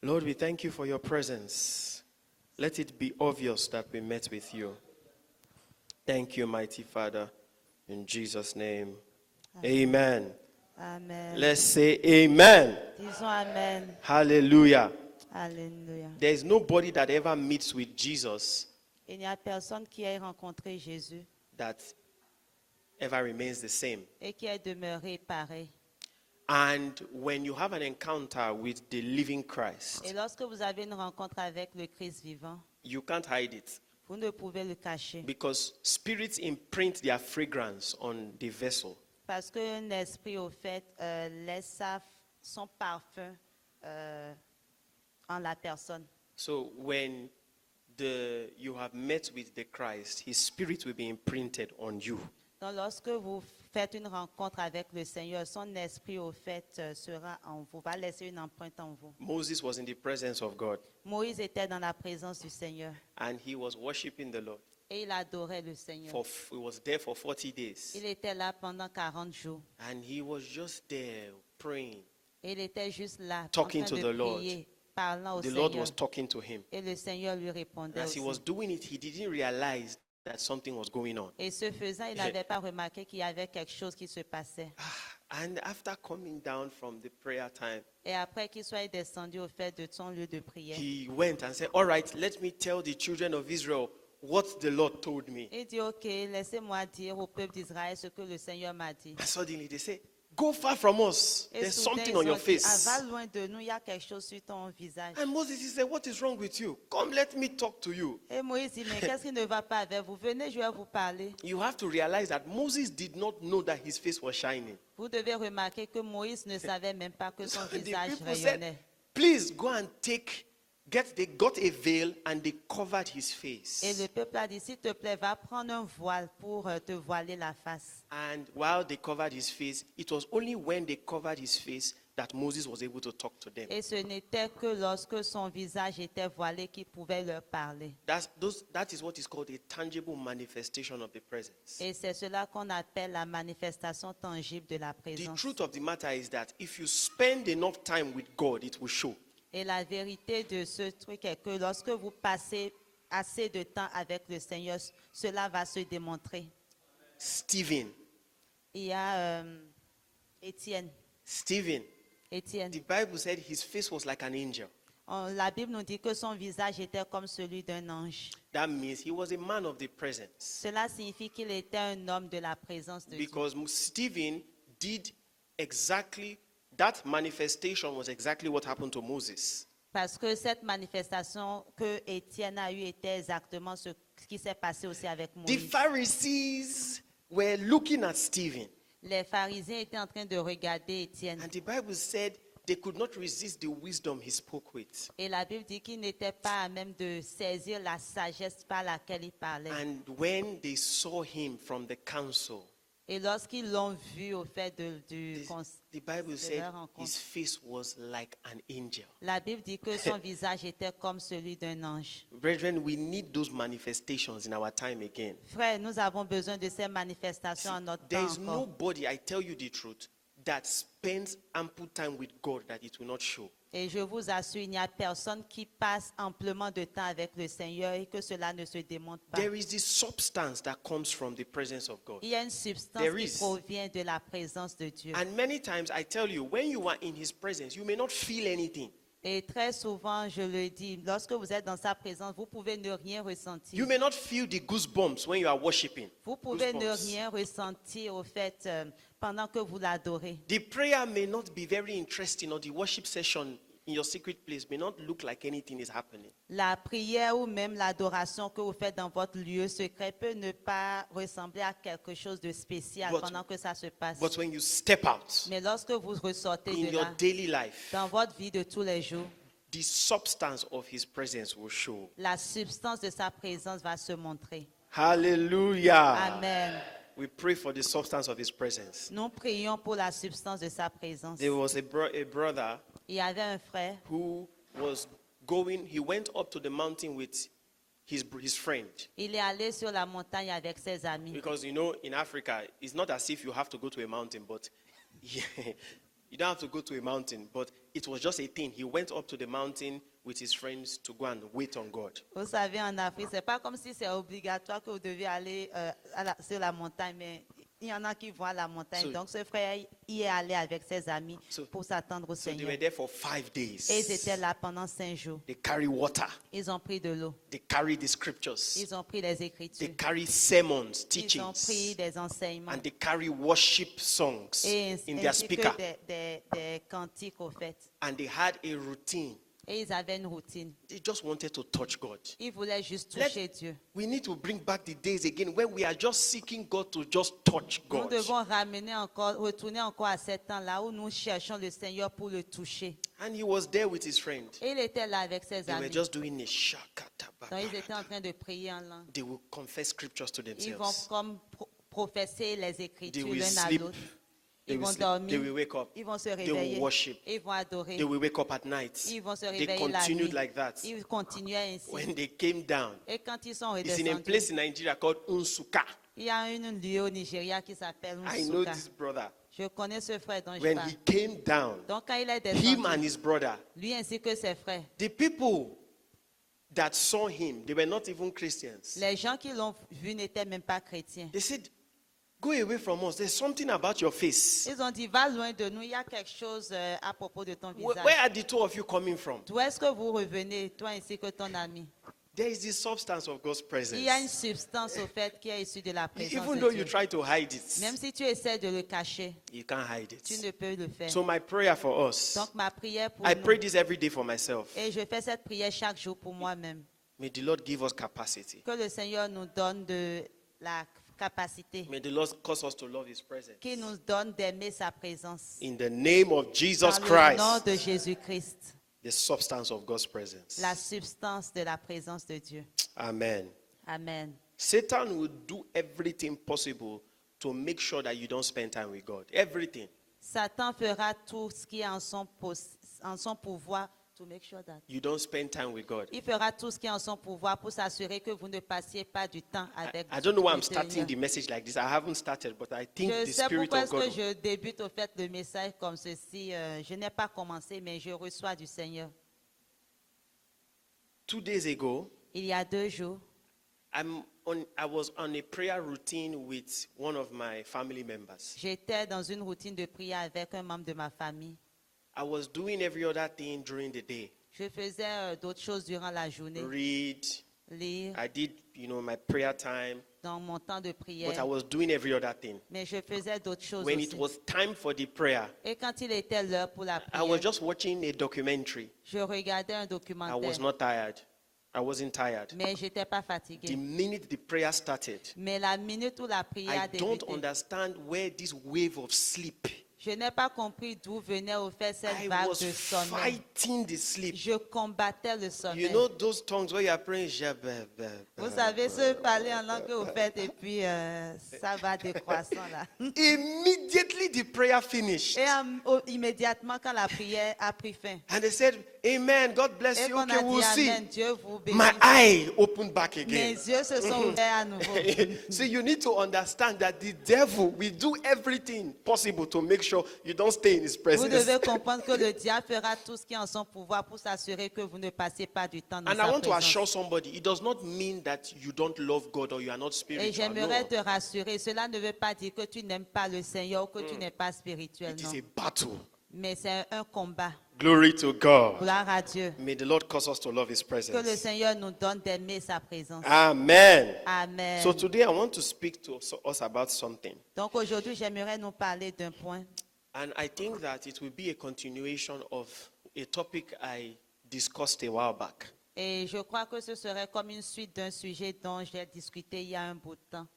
Lord, we thank you for your presence. Let it be obvious that we met with you. Thank you, mighty Father. In Jesus' name, amen. Amen. Let's say amen. Disons Amen. Hallelujah. Alléluia. There is nobody that ever meets with Jesus Il n'y a personne qui ait rencontré Jésus that ever remains the same. et qui ait demeuré pareil. And when you have an encounter with the living Et Christ, lorsque vous avez une rencontre avec le Christ vivant, you can't hide it vous ne pouvez le cacher. because spirits imprint their fragrance on the vessel. Parce qu'un esprit, au fait, laisse son parfum en la personne. So when you have met with the Christ, his spirit will be imprinted on you. Donc, lorsque vous faites une rencontre avec le Seigneur, son esprit, au fait, sera en vous, va laisser une empreinte en vous. Moses was in the presence of God Moïse était dans la présence du Seigneur and he was worshiping the Lord. et il adorait le Seigneur. He was there for 40 days Il était là pendant 40 jours. and he was just there praying. Et il était juste là, Talking en train to de the Lord. prier, parlant au The Lord Seigneur. was talking to him. Et le Seigneur lui répondait As he aussi. was doing it, he didn't realize that something was going on. Et ce faisant, il n'avait pas remarqué qu'il y avait quelque chose qui se passait. And after coming down from the prayer time, Et après qu'il soit descendu au fait de son lieu de prière, he went and said, "All right, let me tell the children of Israel what the Lord told me." il dit, ok, laissez-moi dire au peuple d'Israël ce que le Seigneur m'a dit. And suddenly they say, "Go far from us. Et There's soudain, something ils on ont your dit, face." va loin de nous, il y a quelque chose sur ton visage. And Moses he said, "What is wrong with you? Come, let me talk to you." Et Moïse dit, mais qu'est-ce qui ne va pas avec vous? Venez, je vais vous parler. You have to realize that Moses did not know that his face was shining. Vous devez remarquer que Moïse ne savait même pas que son So the visage people said, rayonnait. "Please go and they got a veil and they covered his Et face." le peuple a dit, s'il te plaît, va prendre un voile pour te voiler la face. And while they covered his face, it was only when they covered his face that Moses was able to talk to them. Et ce n'était que lorsque son visage était voilé qu'il pouvait leur parler. That is what is called a tangible manifestation of the presence. Et c'est cela qu'on appelle la manifestation tangible de la The présence. truth of the matter is that if you spend enough time with God, it will show. Et la vérité de ce truc est que lorsque vous passez assez de temps avec le Seigneur, cela va se démontrer. Stephen, Il y a Étienne. the Bible said his face was like an angel. La Bible nous dit que son visage était comme celui d'un ange. That means he was a man of the presence. Cela signifie qu'il était un homme de la présence de Dieu. Because Stephen did exactly, that manifestation was exactly what happened to Moses. Parce que cette manifestation que Étienne a eue était exactement ce qui s'est passé aussi avec The Moïse. Pharisees were looking at Stephen. Les pharisiens étaient en train de regarder Étienne. And the Bible said they could not resist the wisdom he spoke with. Et la Bible dit qu'il n'était pas à même de saisir la sagesse par laquelle il parlait. And when they saw him from the council, Et lorsqu'ils l'ont vu au fait the Bible de said leur rencontre, his face was like an angel. la Bible dit que son visage était comme celui d'un ange. Brethren, we need those manifestations in our time again. Frère, nous avons besoin de ces manifestations en notre There temps is encore. nobody, I tell you the truth, that spends ample time with God that it will not show. Et je vous assure, il n'y a personne qui passe amplement de temps avec le Seigneur et que cela ne se démontre pas. There is this substance that comes from the presence of God. Il y a une substance There qui is. provient de la présence de Dieu. And many times I tell you, when you are in his presence, you may not feel anything. Et très souvent, je le dis, lorsque vous êtes dans sa présence, vous pouvez ne rien ressentir. You may not feel the goosebumps when you are worshiping. Vous pouvez ne Goosebumps. rien ressentir au fait pendant que vous l'adorez. The prayer may not be very interesting, or the worship session in your secret place may not look like anything is happening. La prière ou même l'adoration que vous faites dans votre lieu secret peut ne pas ressembler à quelque chose de spécial But- pendant que ça se passe. But when you step out Mais lorsque vous ressortez in de your là, daily life, dans votre vie de tous les jours, the substance of his presence will show. la substance de sa présence va se montrer. Hallelujah. Amen. We pray for the substance of his presence. Nous prions pour la substance de sa présence. There was a brother Il y avait un frère who he went up to the mountain with his friend. Il est allé sur la montagne avec ses amis. Because in Africa, it's not as if you have to go to a mountain, but You don't have to go to a mountain, but it was just a thing. He went up to the mountain with his friends to go and wait on God. Vous savez, en Afrique, c'est pas comme si c'est obligatoire que vous devez aller sur la montagne, mais il y en a qui vont à la montagne. So- Donc, ce frère y est allé avec ses amis So- pour s'attendre au So they Seigneur. were there for 5 Et ils days. étaient là pendant 5 jours. They carry water. Ils ont pris de l'eau. They carry the scriptures. Ils ont pris les They Écritures. carry sermons, Ils ont teachings. pris des enseignements. And they carry worship songs Et in their ainsi que speaker. des cantiques, au fait. And they had a routine. Et ils avaient une routine. They just wanted to touch God. Ils voulaient juste Let- toucher Dieu. We need to bring back the days again when we are just seeking God to just touch Nous God. devons retourner encore à ce temps-là où nous cherchons le Seigneur pour le toucher. And he was there with his friend. Et il était là avec ses They were amis. just doing a Donc, ils étaient en train de prier en langue. They will confess scriptures to Ils vont themselves. comme professer les They Écritures will l'un à sleep. l'autre. They Ils will vont sleep. They will dormir. wake up. Ils vont se They will réveiller. worship. Ils vont adorer. They will wake up at night. Ils vont se They réveiller la continued nuit. like that. Ils continuaient ainsi. When they came down, Et quand ils sont it's in a redescendus, place in Nigeria called Unsuka. il y a une lieu au Nigeria qui s'appelle I know Nsuka. this brother. Je connais ce frère dont je When parle. he came down, Donc quand il est him and descendu, his brother, lui ainsi que ses frères, the people that saw him, they were not even Christians. les gens qui l'ont vu n'étaient même pas chrétiens. They said, "Go away from us. There's something about your face. Ils ont dit, va loin de nous, il y a quelque chose à propos de ton Where visage. are the two of you coming from?" D'où est-ce que vous revenez, toi ainsi que ton ami? There is the substance of God's Il y a une presence. substance au fait qui est issue de la présence Even de though Dieu. you try to hide Même it, si tu essaies de le cacher, you can't hide tu it. ne peux le faire. So my prayer for us, Donc ma prière pour I nous, pray this every day for myself. et je fais cette prière chaque jour pour moi-même, May the Lord give us capacity. que le Seigneur nous donne de la capacité, May the Lord cause us to love His presence. qu'il nous donne d'aimer sa présence. In the name of Jesus Dans le nom Christ, de Jésus-Christ, the substance of God's presence. la substance de la présence de Dieu. Amen. Amen. Satan will do everything possible to make sure that you don't spend time with God. Everything. Satan fera tout ce qui est en son pouvoir to make sure that. You don't spend time with God. Il fera tout ce qui est en son pouvoir pour s'assurer que vous ne passiez pas du temps avec I don't know why I'm le starting Seigneur. the message like this. I haven't started, but I think Je the sais Spirit pourquoi of est-ce que God. je débute au fait le message comme ceci. Je n'ai pas commencé, mais je reçois du Seigneur. 2 days ago, Il y a 2 jours, I was on a prayer routine with one of my family members. j'étais dans une routine de prière avec un membre de ma famille. I was doing every other thing during the day. Je faisais d'autres choses durant la journée, Read. lire I did, my prayer time, dans mon temps de but I prière, was doing every other thing. mais je faisais d'autres choses When aussi. it was time for the prayer, Et quand il était l'heure pour la I was prière, just watching a documentary. je regardais un I was documentaire, not tired. I wasn't tired. mais je n'étais pas The fatiguée. minute the prayer started, Mais la minute où la prière I a don't débuté, understand where this wave of sleep. je n'ai pas compris d'où venait au fait cette I vague was de sommeil. fighting the sleep. Je combattais le sommeil. You know those tongues where you are praying. Vous savez, se parler en langue que vous faites et puis ça va décroissant là. Immediately the prayer finished. Et immédiatement quand la prière a pris fin, And they said, "Amen. God bless et you. qu'on Okay, a we'll dit see." Amen, Dieu vous bénisse. My eye opened back Mes again. yeux se sont ouverts à nouveau. So you need to understand that the devil will do everything possible to make sure you don't stay in his Vous presence. devez comprendre que le diable fera tout ce qui est en son pouvoir pour s'assurer que vous ne passez pas du temps dans And I sa want to assure présence. somebody, it does not mean that you don't love God or you are not Et spiritual. j'aimerais No. te rassurer, cela ne veut pas dire que tu n'aimes pas le Seigneur ou que tu n'es pas spirituel, It non. is a battle. Mais c'est un combat. Glory to God. Gloire à Dieu. May the Lord cause us to love his Que le presence. Seigneur nous donne d'aimer sa présence. Amen. Amen. So today I want to speak to us about something. Donc aujourd'hui, j'aimerais nous parler d'un point. And I think that it will be a continuation of a topic I discussed a while back. Et je crois que ce serait comme une suite d'un sujet dont j'ai discuté il y a un bout de temps.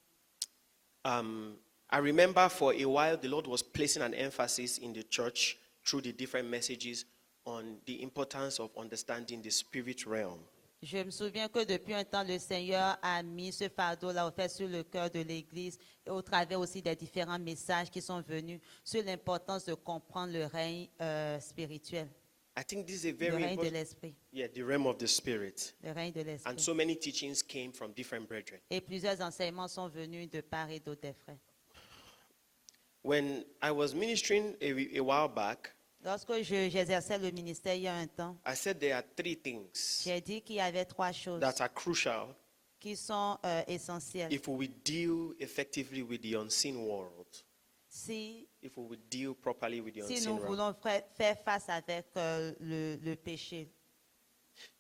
I remember for a while the Lord was placing an emphasis in the church through the different messages on the importance of understanding the spirit realm. Je me souviens que depuis un temps, le Seigneur a mis ce fardeau-là au fait sur le cœur de l'Église et au travers aussi des différents messages qui sont venus sur l'importance de comprendre le règne spirituel, I think this is a le very règne de important, l'Esprit, the realm of the spirit. le règne de And l'Esprit. so many teachings came from different brethren. Et plusieurs enseignements sont venus de part et d'autre des frères. When I was ministering a while back, Lorsque j'exerçais le ministère il y a un temps, I said there are three things j'ai dit qu'il y avait trois choses that are crucial qui sont essentielles. if we will deal effectively with the unseen world, Si, if we will deal properly with the si unseen nous world. voulons faire face avec le péché.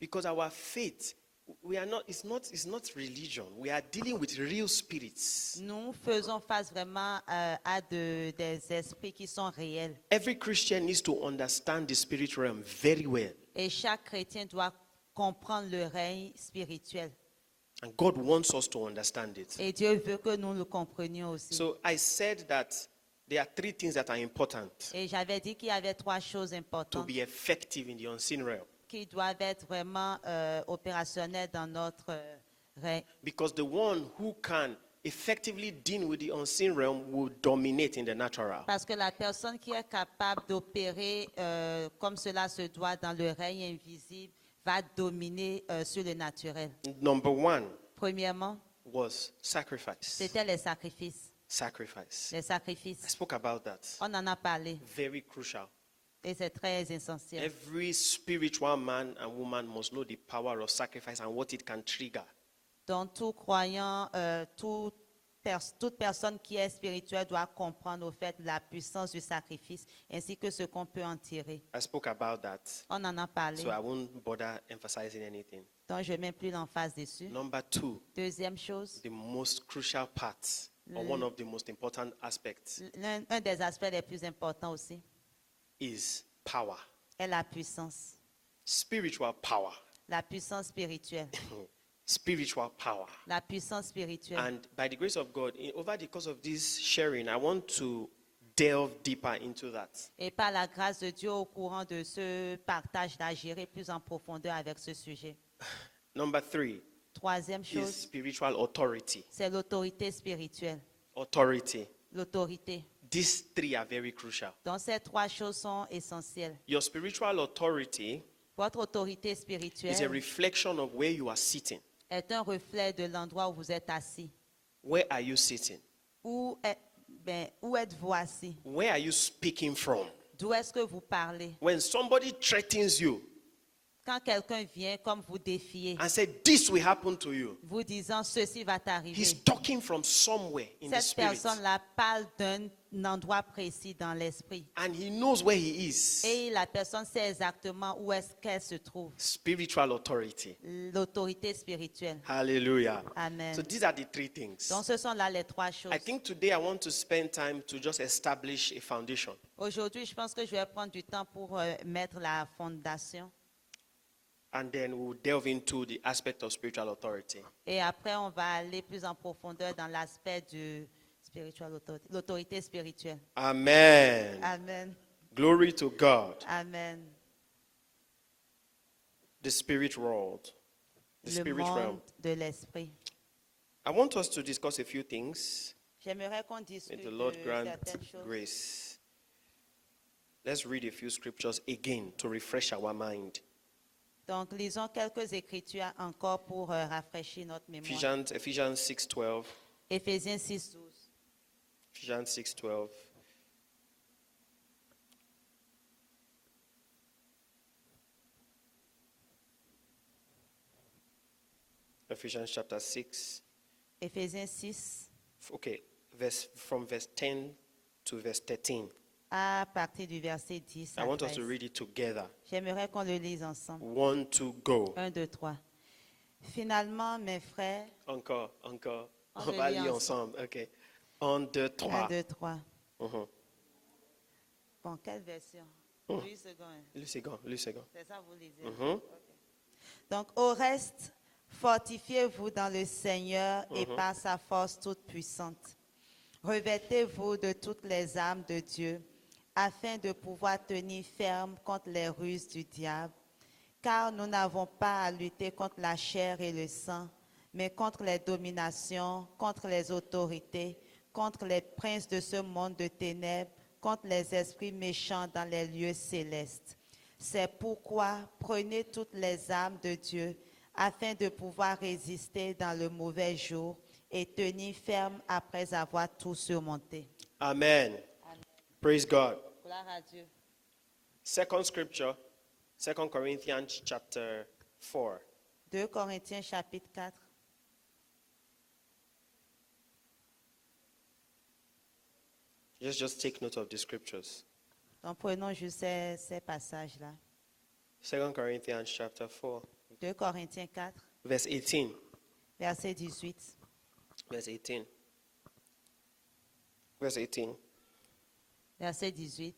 Because our faith, it's not religion. We are dealing with real spirits. Nous faisons face vraiment à des esprits qui sont réels. Every Christian needs to understand the spirit realm very well. Et chaque chrétien doit comprendre le règne spirituel. And God wants us to understand it. Et Dieu veut que nous le comprenions aussi. So I said that there are three things that are important Et j'avais dit qu'il y avait trois choses to importantes be effective in the unseen realm. qui doivent être vraiment opérationnelles dans notre règne. Because the one who can effectively deal with the unseen realm will dominate in the natural. Parce que la personne qui est capable d'opérer comme cela se doit dans le règne invisible va dominer sur le naturel. Number one Premièrement, was sacrifice. c'était les sacrifices. Sacrifice. Les sacrifices. I spoke about that. On en a parlé Very crucial. et c'est très essentiel. Every spiritual man and woman must know the power of sacrifice and what it can trigger. Donc, tout croyant, toute personne qui est spirituelle doit comprendre au fait la puissance du sacrifice ainsi que ce qu'on peut en tirer. I spoke about that, On en a parlé, so I won't bother emphasizing anything. donc je ne mets plus l'emphase dessus. Number two, Deuxième chose, the most crucial part, or one of the most important aspects, un des aspects les plus importants aussi is power. est la puissance. Spiritual power. La puissance spirituelle. Spiritual power. La puissance spirituelle. And by the grace of God, over the course of this sharing, I want to delve deeper into that. Et par la grâce de Dieu, au courant de ce partage-là, j'irai plus en profondeur avec ce sujet. Number three Troisième is chose, spiritual authority. c'est l'autorité spirituelle. Authority. L'autorité. These three are very crucial. Donc ces trois choses sont essentielles. Your spiritual authority Votre autorité is a spirituelle reflection of where you are sitting. est un reflet de l'endroit où vous êtes assis. Where are you sitting? Où êtes-vous assis? Where are you speaking from? D'où est-ce que vous parlez? When somebody threatens you Quand quelqu'un vient comme vous défier, and says, "This will happen to you," vous disant ceci va t'arriver. he's talking from somewhere in the Cette spirit. personne-là parle d'un endroit précis dans l'esprit. And he knows where he is. Et la personne sait exactement où est-ce qu'elle se trouve. Spiritual authority. L'autorité spirituelle. Hallelujah. Amen. So these are the three things. Donc ce sont là les trois choses. I think today I want to spend time to just establish a foundation. Aujourd'hui, je pense que je vais prendre du temps pour mettre la fondation. And then we'll delve into the aspect of spiritual authority. Et après, on va aller plus en profondeur dans l'aspect de l'autorité spirituelle. Amen. Amen. Glory to God. Amen. The spirit world. The Le spirit monde realm. de l'esprit. I want us to discuss a few things. J'aimerais qu'on May discute the Lord de grant certaines choses. grace. Let's read a few scriptures again to refresh our mind. Donc, lisons quelques écritures encore pour rafraîchir notre mémoire. Ephesians 6:12. Éphésiens 6, 12. Ephesians 6:12. Ephesians chapter 6. Éphésiens 6, Okay, from verse 10 to verse 13. à partir du verset 10 I à want us to 13. read it together. J'aimerais qu'on le lise ensemble. 1, 2, go. 1, 2, 3. Finalement, mes frères, Encore. On On le va lit lire ensemble. Okay. 1, 2, 1, 3. 2, 3. Mhm. Bon, quelle version? Oh. Louis II. Le second. C'est ça, vous lisez. Mhm. Ok. Donc, au reste, fortifiez-vous dans le Seigneur et par sa force toute puissante. Revêtez-vous de toutes les armes de Dieu, afin de pouvoir tenir ferme contre les ruses du diable. Car nous n'avons pas à lutter contre la chair et le sang, mais contre les dominations, contre les autorités, contre les princes de ce monde de ténèbres, contre les esprits méchants dans les lieux célestes. C'est pourquoi prenez toutes les armes de Dieu, afin de pouvoir résister dans le mauvais jour et tenir ferme après avoir tout surmonté. Amen. Praise God. Gloire à Dieu. Second scripture, 2 Corinthians chapter 4. 2 Corinthiens chapitre 4. Just take note of the scriptures. Donc prenons juste ces passages-là. 2 Corinthians chapter 4, 2 Corinthiens 4, verse 18. verset 18. Verse 18. Verse 18. Verset 18.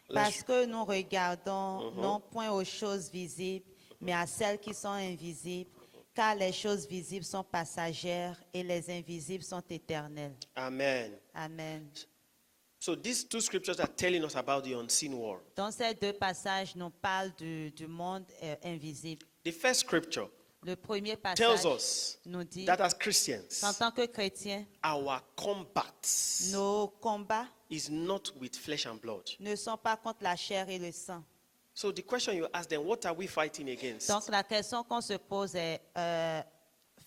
Let's- Parce que nous regardons non point aux choses visibles, mais à celles qui sont invisibles, car les choses visibles sont passagères et les invisibles sont éternelles. Amen. Amen. So these two scriptures are telling us about the unseen world. Dans ces deux passages, nous parlent du monde invisible. The first scripture Le premier passage tells us nous dit that as Christians, qu'en tant que chrétiens, our combat nos combats is not with flesh and blood. ne sont pas contre la chair et le sang. So the question you ask them, what are we fighting against? Donc la question qu'on se pose est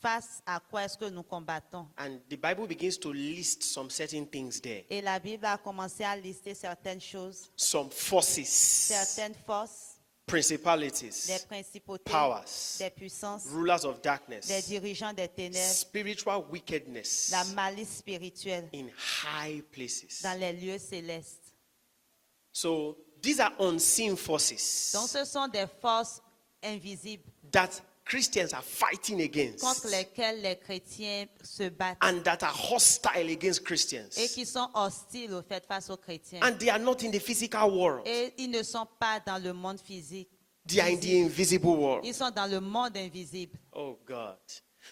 face à quoi est-ce que nous combattons? And the Bible begins to list some certain things there. Et la Bible a commencé à lister certaines choses, Some forces, certaines forces, des principalities, principautés, powers, des puissances, rulers of des darkness, dirigeants des ténèbres, spiritual wickedness la malice spirituelle in high places. dans les lieux célestes. So these are unseen forces Donc ce sont des forces invisibles that Christians are fighting against contre lesquelles les chrétiens se battent and that are hostile against et Christians. qui sont hostiles au fait face aux chrétiens. And they are not in the physical world. Et ils ne sont pas dans le monde physique. They are in the invisible world. Ils sont dans le monde invisible. Oh God.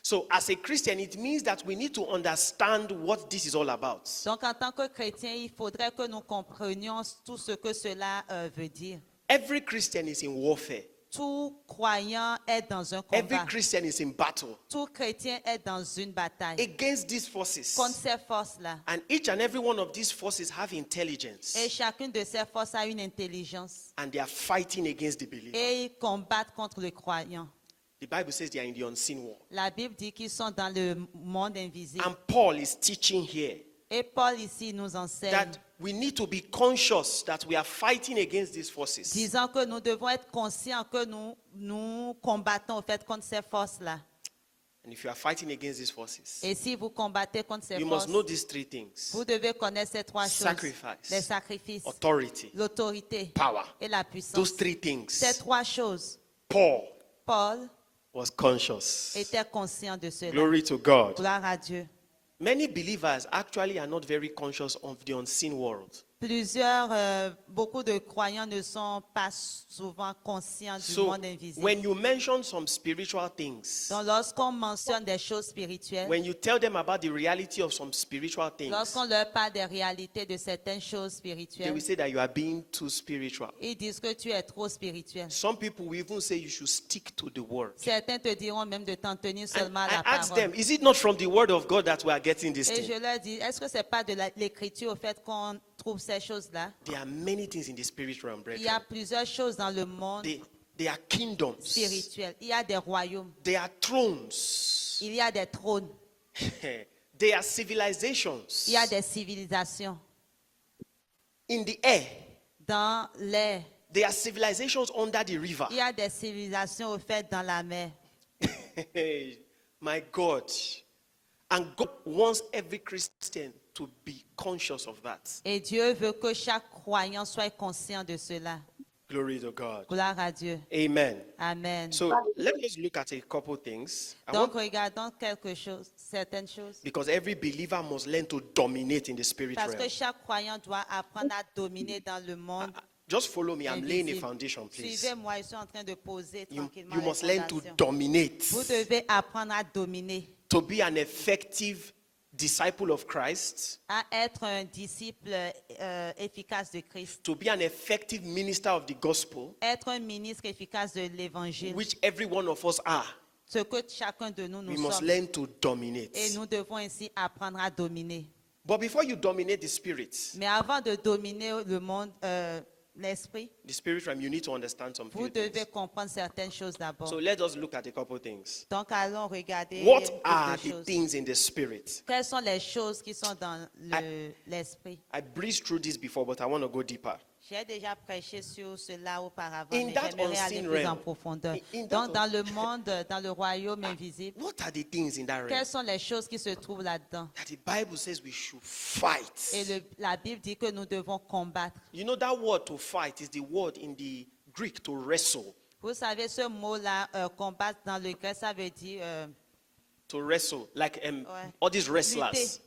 So as a Christian, it means that we need to understand what this is all about. Donc en tant que chrétien, il faudrait que nous comprenions tout ce que cela veut dire. Every Christian is in warfare. Tout croyant est dans un Every combat. Christian is in battle Tout chrétien est dans une bataille against these forces. contre ces forces-là. And each and every one of these forces have intelligence. Et chacune de ces forces a une intelligence. And they are fighting against the believer. Et ils combattent contre le croyant. The Bible says they are in the unseen world. La Bible dit qu'ils sont dans le monde invisible. And Paul is teaching here Et Paul ici nous enseigne, that we need to be conscious that we are fighting against these forces. disant que nous devons être conscients que nous combattons au fait contre ces forces-là. And if you are fighting against these forces, Et si vous combattez contre ces you forces, must know these three things: vous devez connaître ces trois choses. Sacrifice, Les sacrifices, authority, l'autorité power. et la puissance. Those three things. Ces trois choses, Paul Paul was conscious. était conscient de cela. Glory to God. Gloire à Dieu. Many believers actually are not very conscious of the unseen world. Beaucoup de croyants ne sont pas souvent conscients du So monde invisible. when you mention some spiritual things, Donc, lorsqu'on mentionne des choses spirituelles, when you tell them about the reality of some spiritual things, lorsqu'on leur parle des réalités de certaines choses they spirituelles, will say that you are being too spiritual. ils disent que tu es trop spirituel. Some people will even say you should stick to the word. Certains te diront même de t'en tenir And seulement à I la ask them, parole. is it not from the word of God that we are getting this Et thing? je leur dis, est-ce que ce n'est pas de l'écriture au fait qu'on trouve ces choses-là? There are many things in the spirit realm, Il y a brethren. plusieurs choses dans le monde They are kingdoms. spirituel. Il y a des royaumes, They are thrones. il y a des trônes, They are civilizations. il y a des civilisations In the air, dans l'air, there are civilizations under the river. il y a des civilisations au fait dans la mer. My God. And God wants every Christian to be conscious of that. Et Dieu veut que chaque croyant soit conscient de cela. Glory to God. Gloire à Dieu. Amen. Amen. So let us look at a couple things. Donc regardons quelque chose, certaines choses. Because every believer must learn to dominate in the spirit Parce que realm. chaque croyant doit apprendre à dominer dans le monde Just follow me. I'm laying a invisible. foundation, please. Suivez-moi, je suis en train de poser tranquillement You les must learn to fondations. dominate. Vous devez apprendre à dominer, To be an effective disciple of Christ. à être un disciple efficace de Christ, To be an effective minister of the gospel, être un ministre efficace de l'évangile, which every one of us are. ce que chacun de nous We nous must sommes. learn to dominate. Et nous devons ainsi apprendre à dominer. But before you dominate the spirit, Mais avant de dominer le monde, l'esprit, the spirit realm, you need to understand some vous few devez things. comprendre certaines choses d'abord. So let us look at a couple things. Donc, allons regarder What quelques are the choses. things in the spirit? Quelles sont les choses qui sont dans l'esprit? I breezed through this before, but I want to go deeper. J'ai déjà prêché sur cela auparavant, In mais that j'aimerais aller unseen plus realm, en profondeur. in that Donc, dans le monde, dans le royaume invisible, What are the things in that realm quelles sont les choses qui se trouvent là-dedans? that the Bible says we should fight? Et la Bible dit que nous devons combattre. You know, that word to fight is the word in the Greek to wrestle. Vous savez, ce mot-là, combattre dans le grec, ça veut dire To wrestle. Like Ouais. all these wrestlers. Lutter.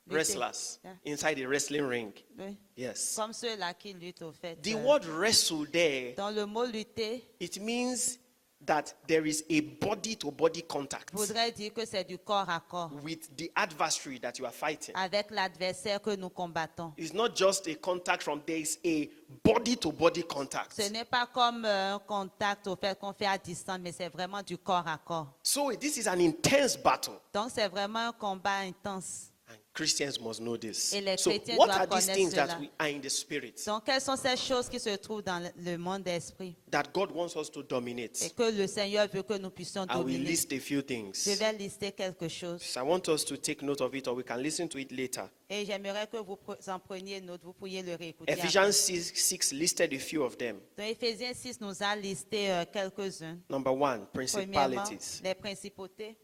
Wrestlers Yeah. inside a wrestling ring. Oui. Yes. Comme ceux-là qui luttent au fait. The word wrestle there, Dans le mot lutter, it means that there is a body-to-body contact voudrait dire que c'est du corps à corps with the adversary that you are fighting. avec l'adversaire que nous combattons. It's not just a contact from there, it's a body-to-body contact. Ce n'est pas comme un contact au fait qu'on fait à distance, mais c'est vraiment du corps à corps. So this is an intense battle. Donc c'est vraiment un combat intense. And Christians must know this. Et les So chrétiens what doivent are these connaître things that cela. we are in the spirit Donc quelles sont ces choses qui se trouvent dans le monde d'esprit that God wants us to et dominate? que le Seigneur veut que nous puissions I will dominer? list a few Je things. vais lister quelque chose So I want us to take note of it, or we can listen to it later. et j'aimerais que vous en preniez note, vous pourriez le réécouter. après. Ephesians 6 listed a few of them. Dans Éphésiens 6 nous a listé quelques-uns. Number one, Premièrement, principalities. les principautés.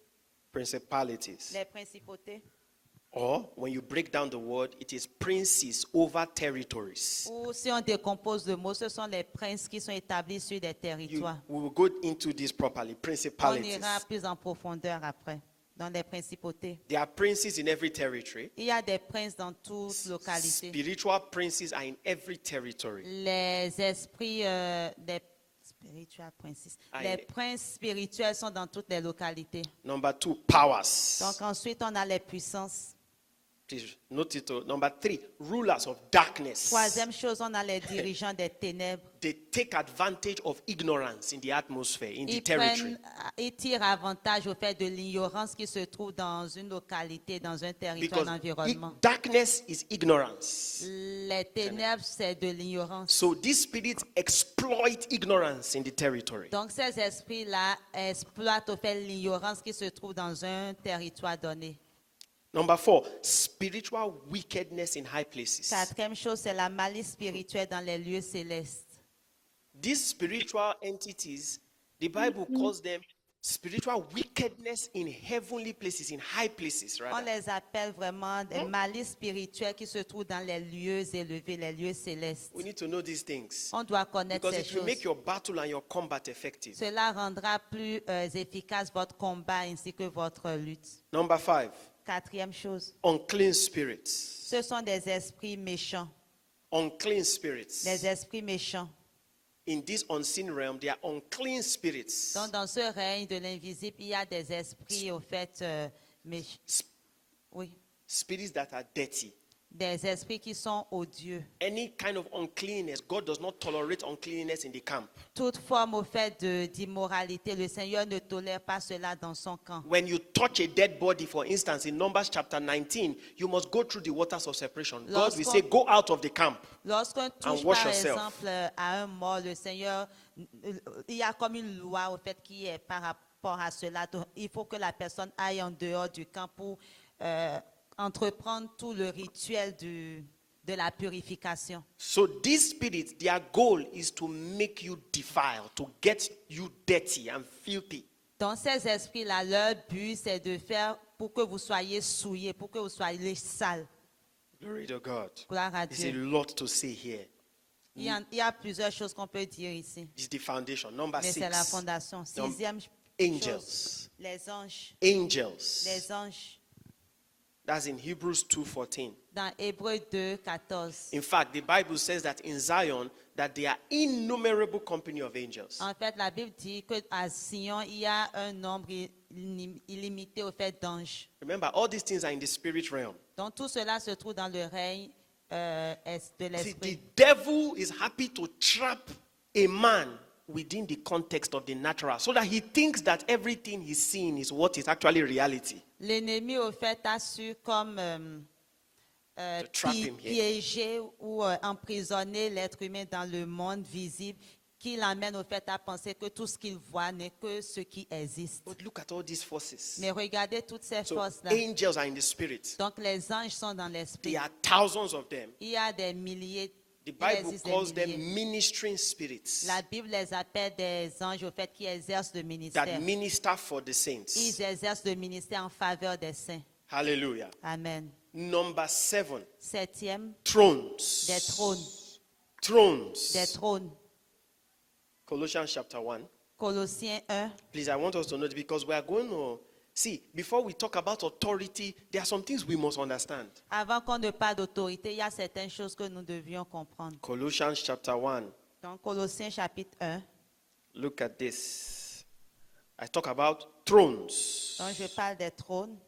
Principalities. Les principautés. Or, when you break down the word, it is princes over territories. Ou si on décompose le mot, ce sont les princes qui sont établis sur des territoires. We will go into this properly. On Principalities. ira plus en profondeur après, dans les principautés. There are princes in every territory. Il y a des princes dans toute localité. Spiritual princes are in every territory. Les esprits des spiritual princes. Ah, Les et- princes spirituels sont dans toutes les localités. Number two, powers. Donc ensuite, on a les puissances. Please note it. Number three, rulers of darkness. Troisième chose, on a les dirigeants des ténèbres. They take advantage of ignorance in the atmosphere, in the Ils territory. ils tirent avantage au fait de l'ignorance qui se trouve dans une localité, dans un territoire, Because un environnement. darkness is ignorance. Les ténèbres, c'est de l'ignorance. So these spirits exploit ignorance in the territory. Donc ces esprits-là exploitent au fait l'ignorance qui se trouve dans un territoire donné. Number four, spiritual wickedness in high places. Quatrième chose, c'est la malice spirituelle dans les lieux célestes. These spiritual entities, the Bible calls them spiritual wickedness in heavenly places, in high places, On rather. les appelle vraiment des malices spirituelles qui se trouvent dans les lieux élevés, les lieux célestes. We need to know these things. On doit connaître Because ces it will choses. make your battle and your combat effective. Cela rendra plus efficace votre combat ainsi que votre lutte. Number five, Quatrième chose, unclean spirits. ce sont des esprits méchants. Unclean spirits. Les esprits méchants. In this unseen realm, they are unclean spirits. Donc, dans ce règne de l'invisible, il y a des esprits, au fait, méchants. Oui, Spirits that are dirty. des esprits qui sont odieux. Any kind of uncleanness, God does not tolerate uncleanness in the camp. Toute forme, au fait, d'immoralité, le Seigneur ne tolère pas cela dans son camp. When you touch a dead body, for instance, in Numbers chapter 19, you must go through the waters of separation. God will say, go out of the camp. Lorsqu'on touche, wash par yourself. exemple, à un mort, le Seigneur, il y a comme une loi, au fait, qui est par rapport à cela. Donc, il faut que la personne aille en dehors du camp pour entreprendre tout le rituel de la purification. So these spirits, their goal is to make you defile, to get you dirty and filthy. Donc, ces esprits-là, leur but, c'est de faire pour que vous soyez souillés, pour que vous soyez sales. Glory to God. Gloire à There's a Dieu. lot to say here. Il y a plusieurs choses qu'on peut dire ici. This is the foundation. Number Mais c'est la 6, fondation. Num- Sixième chose, angels. les anges. Angels. Les anges. That's in Hebrews 2:14. Dans Hébreux 2, 14. In fact, the Bible says that in Zion, that there are innumerable company of angels. En fait, la Bible dit qu'à Sion, il y a un nombre illimité au fait d'anges. Remember, all these things are in the spirit realm. Donc tout cela se trouve dans le règne de See, the l'esprit. devil is happy to trap a man within the context of the natural so that he thinks that everything he's seeing is what is actually reality. L'ennemi, au fait, a su comme To trap him here. piéger ou emprisonner l'être humain dans le monde visible, qui l'amène au fait à penser que tout ce qu'il voit n'est que ce qui existe. But look at all these forces. Mais regardez toutes ces So forces-là. angels are in the spirit. Donc les anges sont dans l'esprit. There are thousands of them. Il y a des milliers. The Il Bible existe des calls them milliers. ministering spirits La Bible les appelle des anges au fait qui exercent le that ministère. minister for the saints. Ils exercent le ministère en faveur des saints. Hallelujah. Amen. Number 7, Septième, thrones. des trônes. Thrones. Des trônes. Colossians chapter 1. Colossiens 1. Please, I want us to note because we are going to see, before we talk about authority, there are some things we must understand. Avant qu'on ne parle d'autorité, il y a certaines choses que nous devions comprendre. Colossians chapter 1. Donc, Colossiens chapitre 1. Look at this. I talk about thrones. Donc, je parle des trônes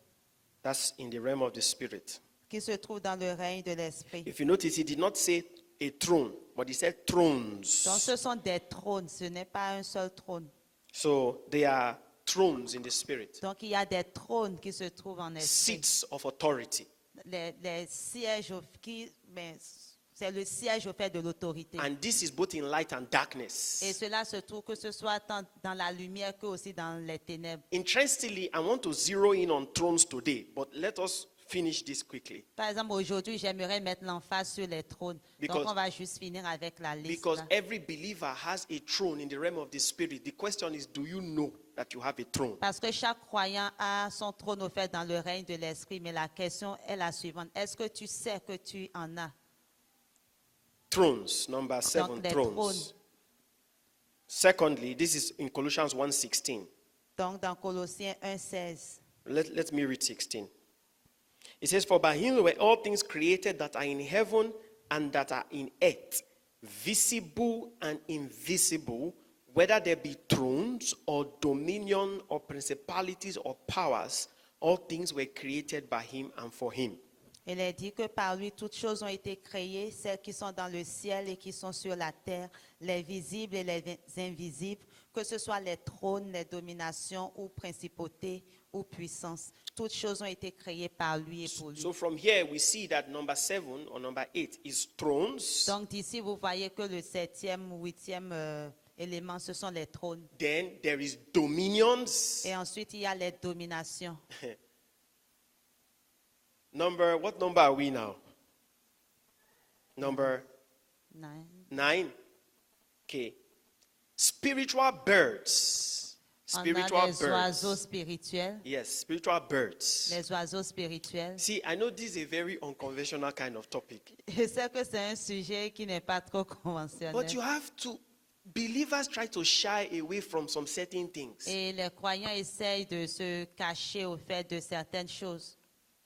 That's in the realm of the spirit. qui se trouvent dans le règne de l'esprit. If you notice, he did not say a throne, but he said thrones. Donc, ce sont des trônes, ce n'est pas un seul trône. So they are thrones in the spirit, Donc, il y a des trônes qui se trouvent en esprit. seats of authority. Les sièges c'est le siège au fait de l'autorité. And this is both in light and Et darkness. cela se trouve que ce soit tant dans la lumière que aussi dans les ténèbres. Interestingly, I want to zero in on thrones today, but let us finish this quickly. Par exemple, aujourd'hui, j'aimerais mettre l'emphase sur les trônes. Because- Donc, on va juste finir avec la liste. Because là. every believer has a throne in the realm of the spirit. The question is, do you know that you have a throne? Parce que chaque croyant a son trône au fait dans le règne de l'esprit. Mais la question est la suivante. Est-ce que tu sais que tu en as? Thrones, number 7, Donc, les thrones. trônes. Secondly, this is in Colossians 1:16. Donc, dans Colossiens 1,16. Let me read 16. It says, For by him were all things created that are in heaven and that are in earth, visible and invisible, whether there be thrones or dominion or principalities or powers, all things were created by him and for him. Il est dit que par lui, toutes choses ont été créées, celles qui sont dans le ciel et qui sont sur la terre, les visibles et les invisibles, que ce soit les trônes, les dominations ou principautés ou puissances. Toutes choses ont été créées par lui et pour lui. So from here we see that number 7 or number 8 is thrones. Donc d'ici, vous voyez que le septième ou huitième élément, ce sont les trônes. Then there is dominions. Et ensuite, il y a les dominations. What number are we now? Number Nine. 9. Okay. Spiritual birds. On a Spiritual les oiseaux birds. spirituels. Yes, spiritual birds. Les oiseaux spirituels. See, I know this is a very unconventional kind of topic. Je sais que c'est un sujet qui n'est pas trop conventionnel. But you have to, believers try to shy away from some certain things. Et les croyants essayent de se cacher au fait de certaines choses.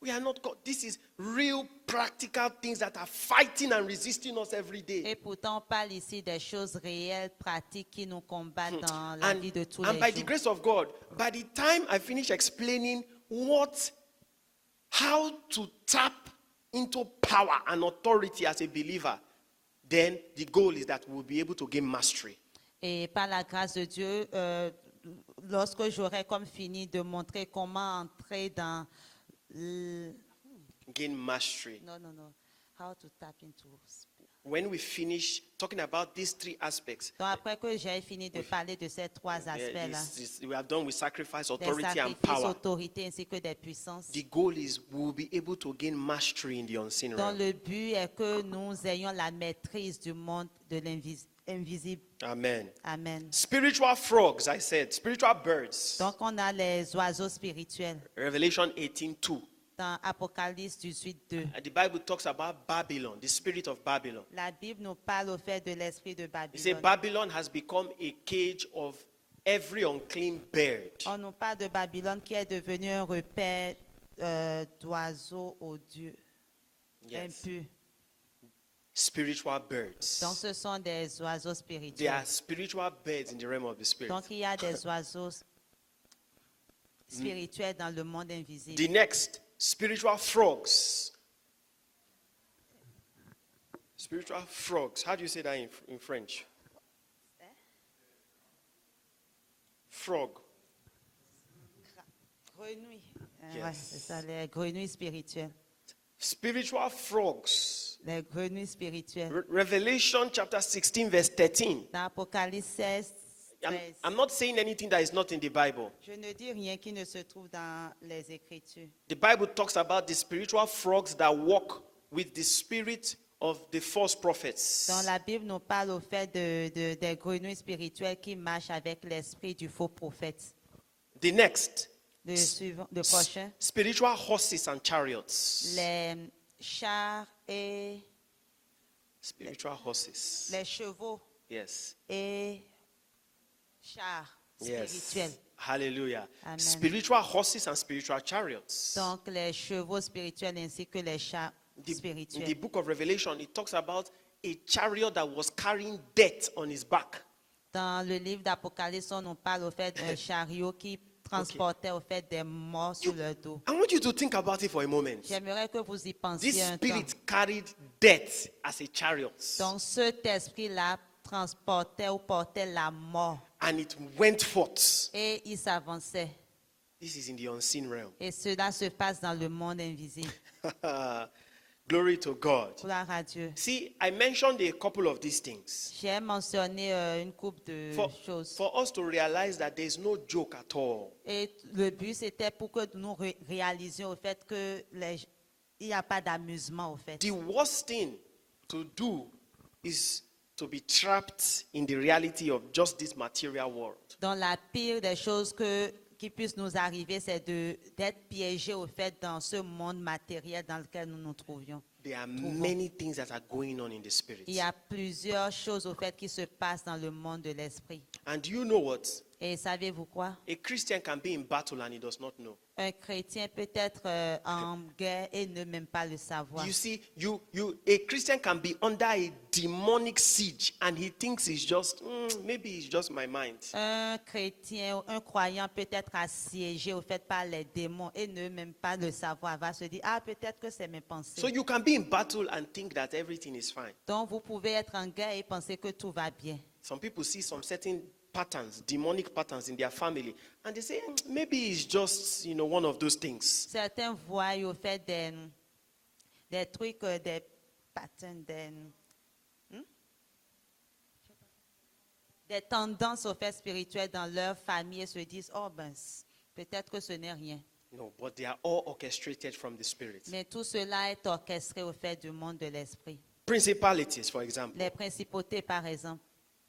We are not, this is real practical things that are fighting and resisting us every day. Et pourtant, on parle ici des choses réelles, pratiques qui nous combattent dans la And, vie de tous and les by the jours. grace of God, by the time I finish explaining how to tap into power and authority as a believer, then the goal is that we'll be able to gain mastery. Et par la grâce de Dieu, lorsque j'aurai comme fini de montrer comment entrer dans Gain mastery. non, how to tap into. When we finish talking about these three aspects, Donc après que j'ai fini de parler de ces trois aspects-là, we are done with sacrifice, des authority, and sacrifices, power. autorité ainsi que des puissances, The goal is we'll be able to gain mastery in the unseen dont realm. le but est que nous ayons la maîtrise du monde de l'invisible. Amen. Amen. Spiritual frogs, I said, spiritual birds. Donc on a les oiseaux spirituels. Revelation 18:2. Dans Apocalypse 18:2. The Bible talks about Babylon, the spirit of Babylon. La Bible nous parle au fait de l'esprit de It says Babylone. Babylon has become a cage of every unclean bird. On nous parle de Babylone qui est devenu un repère d'oiseaux odieux, Yes. impurs. Spiritual birds. Donc ce sont des oiseaux There spirituels. are spiritual birds in the realm of the spirit. Donc il y a des oiseaux spirituels dans le monde invisible. The next, spiritual frogs. Spiritual frogs. How do you say that in French? Frog. Grenouilles. Yes. Ouais, c'est ça, les grenouilles spirituelles. Spiritual frogs. les grenouilles spirituelles. Revelation chapter 16, verse 13. Dans Apocalypse 16, 13, I'm not saying anything that is not in the Bible. je ne dis rien qui ne se trouve dans les Écritures. The Bible talks about the spiritual frogs that walk with the spirit of the false prophets. Dans la Bible, nous parle au fait des grenouilles spirituelles qui marchent avec l'esprit du faux prophète. The next, Le prochain, spiritual horses and chariots. les chars et Spiritual horses. les chevaux Yes. et chars Yes. spirituels. Hallelujah. Amen. Spiritual horses and spiritual chariots. Donc les chevaux spirituels ainsi que les chars In the spirituels. book of Revelation, it talks about a chariot that was carrying death on his back. Dans le livre d'Apocalypse, on nous parle au fait d'un chariot qui transportait au fait des morts sur leur dos. I want you to think about it for a moment. J'aimerais que vous y This pensiez un temps. spirit carried death as a chariot, Donc cet esprit-là transportait ou portait la mort and it went forth. et il s'avançait. This is in the unseen realm. Et cela se passe dans le monde invisible. Glory to God. Gloire à Dieu. See, I mentioned a couple of these things J'ai mentionné une couple de choses. for us to realize that there's no joke at all. Et le but, c'était pour que nous réalisions au fait que il n'y a pas d'amusement au fait. The worst thing to do is to be trapped in the reality of just this material world. Donc la pire des choses qui puissent nous arriver, c'est d'être piégés au fait dans ce monde matériel dans lequel nous nous trouvions. There are many things that are going on in the spirit. Il y a plusieurs choses au fait qui se passent dans le monde de l'esprit. And you know what? Et savez-vous quoi? A Christian can be in battle and he does not know. Un chrétien peut être en guerre et ne même pas le savoir. You see, a Christian can be under a demonic siege and he thinks it's just, maybe it's just my mind. Un chrétien, un croyant peut être assiégé au fait par les démons et ne même pas le savoir. Va se dire, ah, peut-être que c'est mes pensées. So you can be in battle and think that everything is fine. Donc vous pouvez être en guerre et penser que tout va bien. Some people see some certain patterns, demonic patterns in their family, and they say, maybe it's just, one of those things. Certains voient au fait des trucs, des patterns, des tendances au fait spirituelles dans leur famille et se disent, oh ben, peut-être que ce n'est rien. No, but they are all orchestrated from the spirit. Mais tout cela est orchestré au fait du monde de l'esprit. Principalities, for example. Les principautés, par exemple.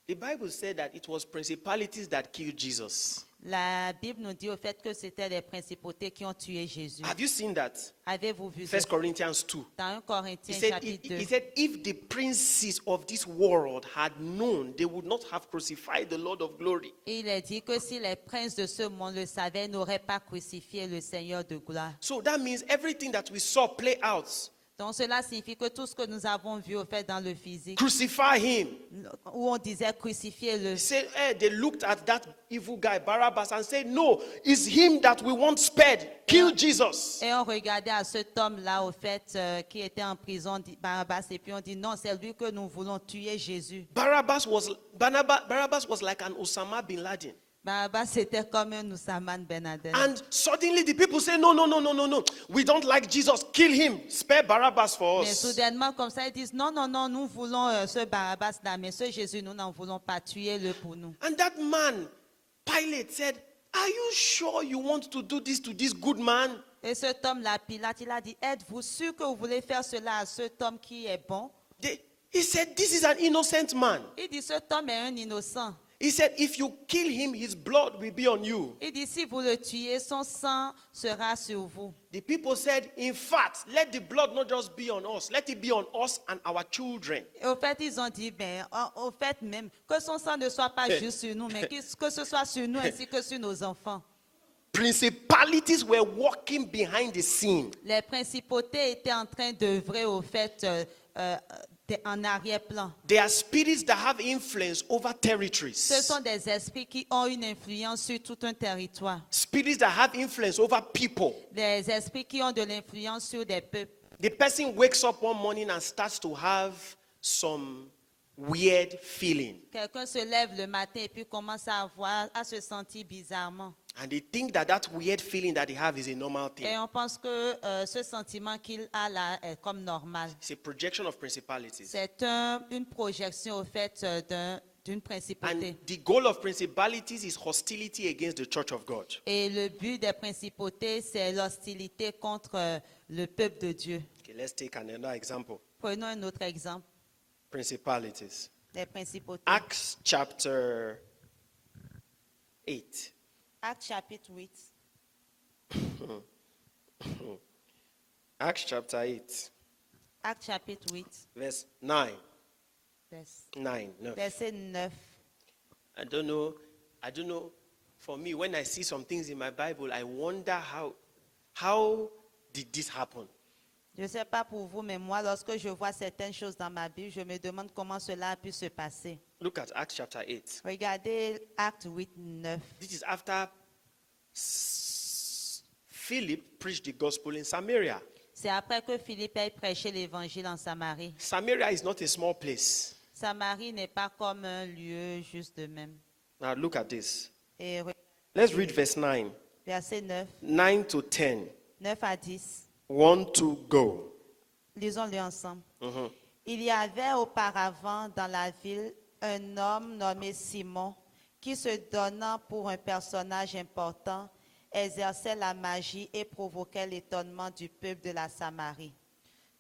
The Bible said that it was principalities that killed Jesus. La Bible nous dit au fait que c'était les principautés qui ont tué Jésus. Have you seen that? Avez-vous vu ça? 1 Corinthians 2. Dans 1 He Corinthiens said, chapitre 2. he said, if the princes of this world had known, they would not have crucified the Lord of glory. Il est dit que si les princes de ce monde le savaient, ils n'auraient pas crucifié le Seigneur de gloire. So that means everything that we saw play out, Donc cela signifie que tout ce que nous avons vu au fait dans le physique, crucify him. où on disait crucifier-le, He said, they looked at that evil guy, Barabbas, and said, no, it's him that we want spared. Kill Jesus. et on regardait à cet homme-là au fait qui était en prison, Barabbas, et puis on dit non, c'est lui que nous voulons tuer, Jésus. Barabbas was like an Osama bin Laden. Barabbas c'était comme un Oussama Ben Laden. And suddenly the people say, no. We don't like Jesus. Kill him. Spare Barabbas for Mais us. soudainement, comme ça, ils disent non, nous voulons ce Barabbas-là, mais ce Jésus, nous n'en voulons pas, tuer-le pour nous. And that man, Pilate, said, are you sure you want to do this to this good man? Et cet homme-là, Pilate, il a dit, êtes-vous sûr que vous voulez faire cela à cet homme qui est bon? He said, this is an innocent man. Il dit, cet homme est un innocent. He said, if you kill him, his blood will be on you. Il dit, si vous le tuez, son sang sera sur vous. The people said, in fact, let the blood not just be on us. Let it be on us and our children. Et au fait, ils ont dit, au fait même, que son sang ne soit pas juste sur nous, mais que ce soit sur nous ainsi que sur nos enfants. Principalities were working behind the scene. Les principautés étaient en train d'œuvrer au fait en arrière-plan. They are spirits that have influence over Ce territories. sont des esprits qui ont une influence sur tout un territoire. Spirits that have influence over people. Des esprits qui ont de l'influence sur des peuples. The person wakes up one morning and starts to have some weird feeling. Quelqu'un se lève le matin et puis commence à se sentir bizarrement. And they think that that weird feeling that they have is a normal Et thing. on pense que ce sentiment qu'il a là est comme normal. It's a projection of principalities. C'est une projection au fait d'une principauté. And the goal of principalities is hostility against the church of God. Et le but des principautés, c'est l'hostilité contre le peuple de Dieu. Okay, let's take another example. Prenons un autre exemple, Principalities. des principautés. Acts chapter 8. Acte chapitre 8. Acts chapter 8, Acte chapitre 8, verse 9. vers- 9. No. verset 9. I don't know. For me, when I see some things in my Bible, I wonder how did this happen? Je ne sais pas pour vous, mais moi, lorsque je vois certaines choses dans ma Bible, je me demande comment cela a pu se passer. Look at Acts chapter 8. Regardez Acte 8, 9. This is after Philip preached the gospel in Samaria. C'est après que Philippe ait prêché l'évangile en Samarie. Samaria is not a small place. Samarie n'est pas comme un lieu juste de même. Now look at this. Et Let's read verse 9. verset 9, 9 to 10. 9 à 10. 1 to go. Lisons-le ensemble. Mhm. Il y avait auparavant dans la ville un homme nommé Simon qui, se donnant pour un personnage important, exerçait la magie et provoquait l'étonnement du peuple de la Samarie.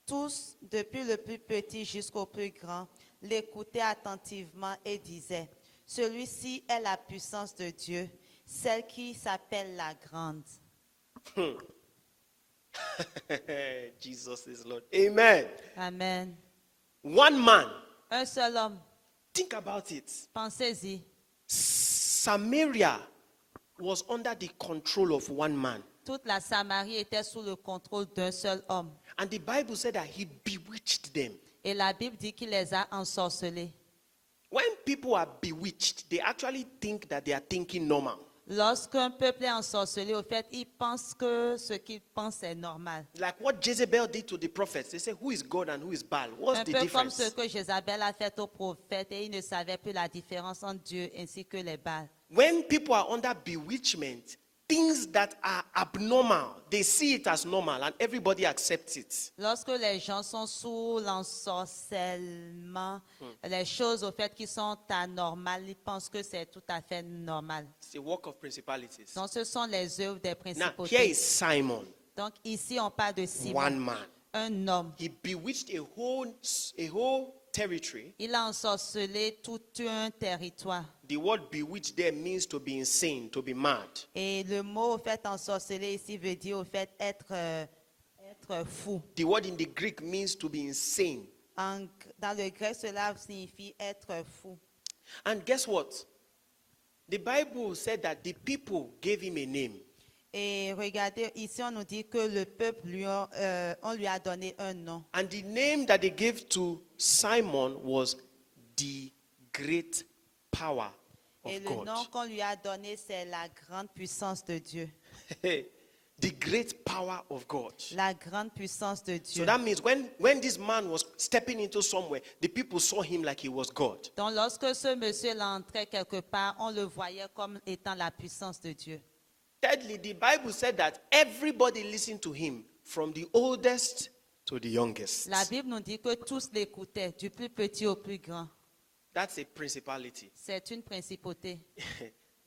Tous, depuis le plus petit jusqu'au plus grand, l'écoutaient attentivement et disaient, « Celui-ci est la puissance de Dieu, celle qui s'appelle la grande. » Jesus is Lord. Amen. Amen. One man. Un seul homme, Think about it. pensez-y. Samaria was under the control of one man. Toute la Samarie était sous le contrôle d'un seul homme. And the Bible said that he bewitched them. Et la Bible dit qu'il les a ensorcelés. When people are bewitched, they actually think that they are thinking normal. Lorsqu'un peuple est ensorcelé, au fait, il pense que ce qu'il pense est normal. Like what Jezebel did to the prophets. They say, who is God and who is Baal? What's Un the peu comme difference? ce que Jézabel a fait aux prophètes et il ne savait plus la différence entre Dieu ainsi que les Baals. When people are under bewitchment, things that are abnormal, they see it as normal and everybody accepts it. Lorsque les gens sont sous l'ensorcellement, les choses au fait qui sont anormales, ils pensent que c'est tout à fait normal. It's a work of principalities. Donc ce sont les œuvres des Now, here principautés. is Simon, Donc ici on parle de one Simon, man. un homme. He bewitched a whole territory. Il a ensorcelé tout un territoire. The word bewitched there means to be insane, to be mad. Et le mot au fait ensorcelé ici veut dire au fait être fou. The word in the Greek means to be insane. Dans le grec, cela signifie être fou. And guess what? The Bible said that the people gave him a name. Et regardez, ici on nous dit que le peuple, on lui a donné un nom. And the name that they gave to Simon was the great power Et of le nom God. qu'on lui a donné, c'est la grande puissance de Dieu. The great power of God. La grande puissance de So Dieu. that means when this man was stepping into somewhere, the people saw him like he was God. Donc lorsque ce monsieur l'entrait quelque part, on le voyait comme étant la puissance de Dieu. Thirdly, the Bible said that everybody listened to him, from the oldest to the youngest. La Bible nous dit que tous l'écoutaient, du plus petit au plus grand. That's a principality. C'est une principauté.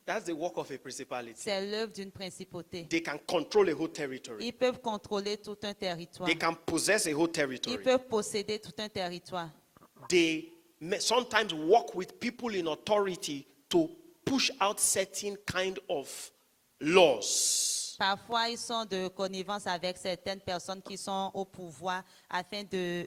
That's the work of a principality. C'est l'œuvre d'une principauté. They can control a whole territory. Ils peuvent contrôler tout un territoire. They can possess a whole Ils territory. peuvent posséder tout un territoire. They may sometimes work with people in authority to push out certain kind of laws. Parfois, ils sont de connivence avec certaines personnes qui sont au pouvoir afin de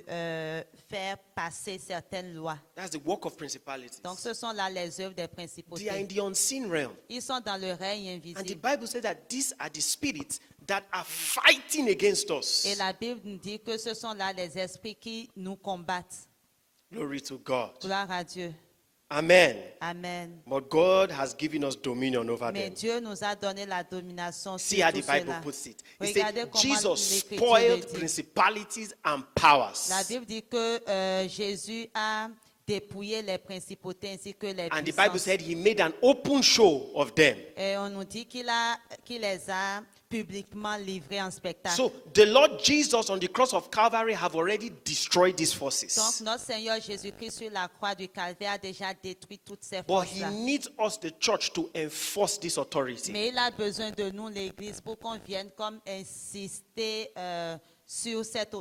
faire passer certaines lois. That's the work of principalities. Donc, ce sont là les œuvres des They are in principautés. the unseen realm. Ils sont dans le règne And the invisible. Bible says that these are the spirits that are fighting against us. Et la Bible nous dit que ce sont là les esprits qui nous combattent. Glory to God. Gloire à Dieu. Amen. Amen. But God has given us dominion over Mais them. Dieu nous a donné la domination See sur how tout the Bible cela. puts it. It Regardez said comment Jesus l'Écriture spoiled le dit. principalities and powers. La Bible dit que Jésus a dépouiller les principautés ainsi que les And the Bible puissances. said he made an open show of them. Et on nous dit qu'il les a publiquement livrés en spectacle. So the Lord Jesus on the cross of Calvary have already destroyed these Donc, forces. notre Seigneur Jésus-Christ sur la croix du Calvaire a déjà détruit toutes ces But he forces-là. needs us, the church, to enforce this authority. Mais il a besoin de nous, l'Église, pour qu'on vienne comme insister sur cette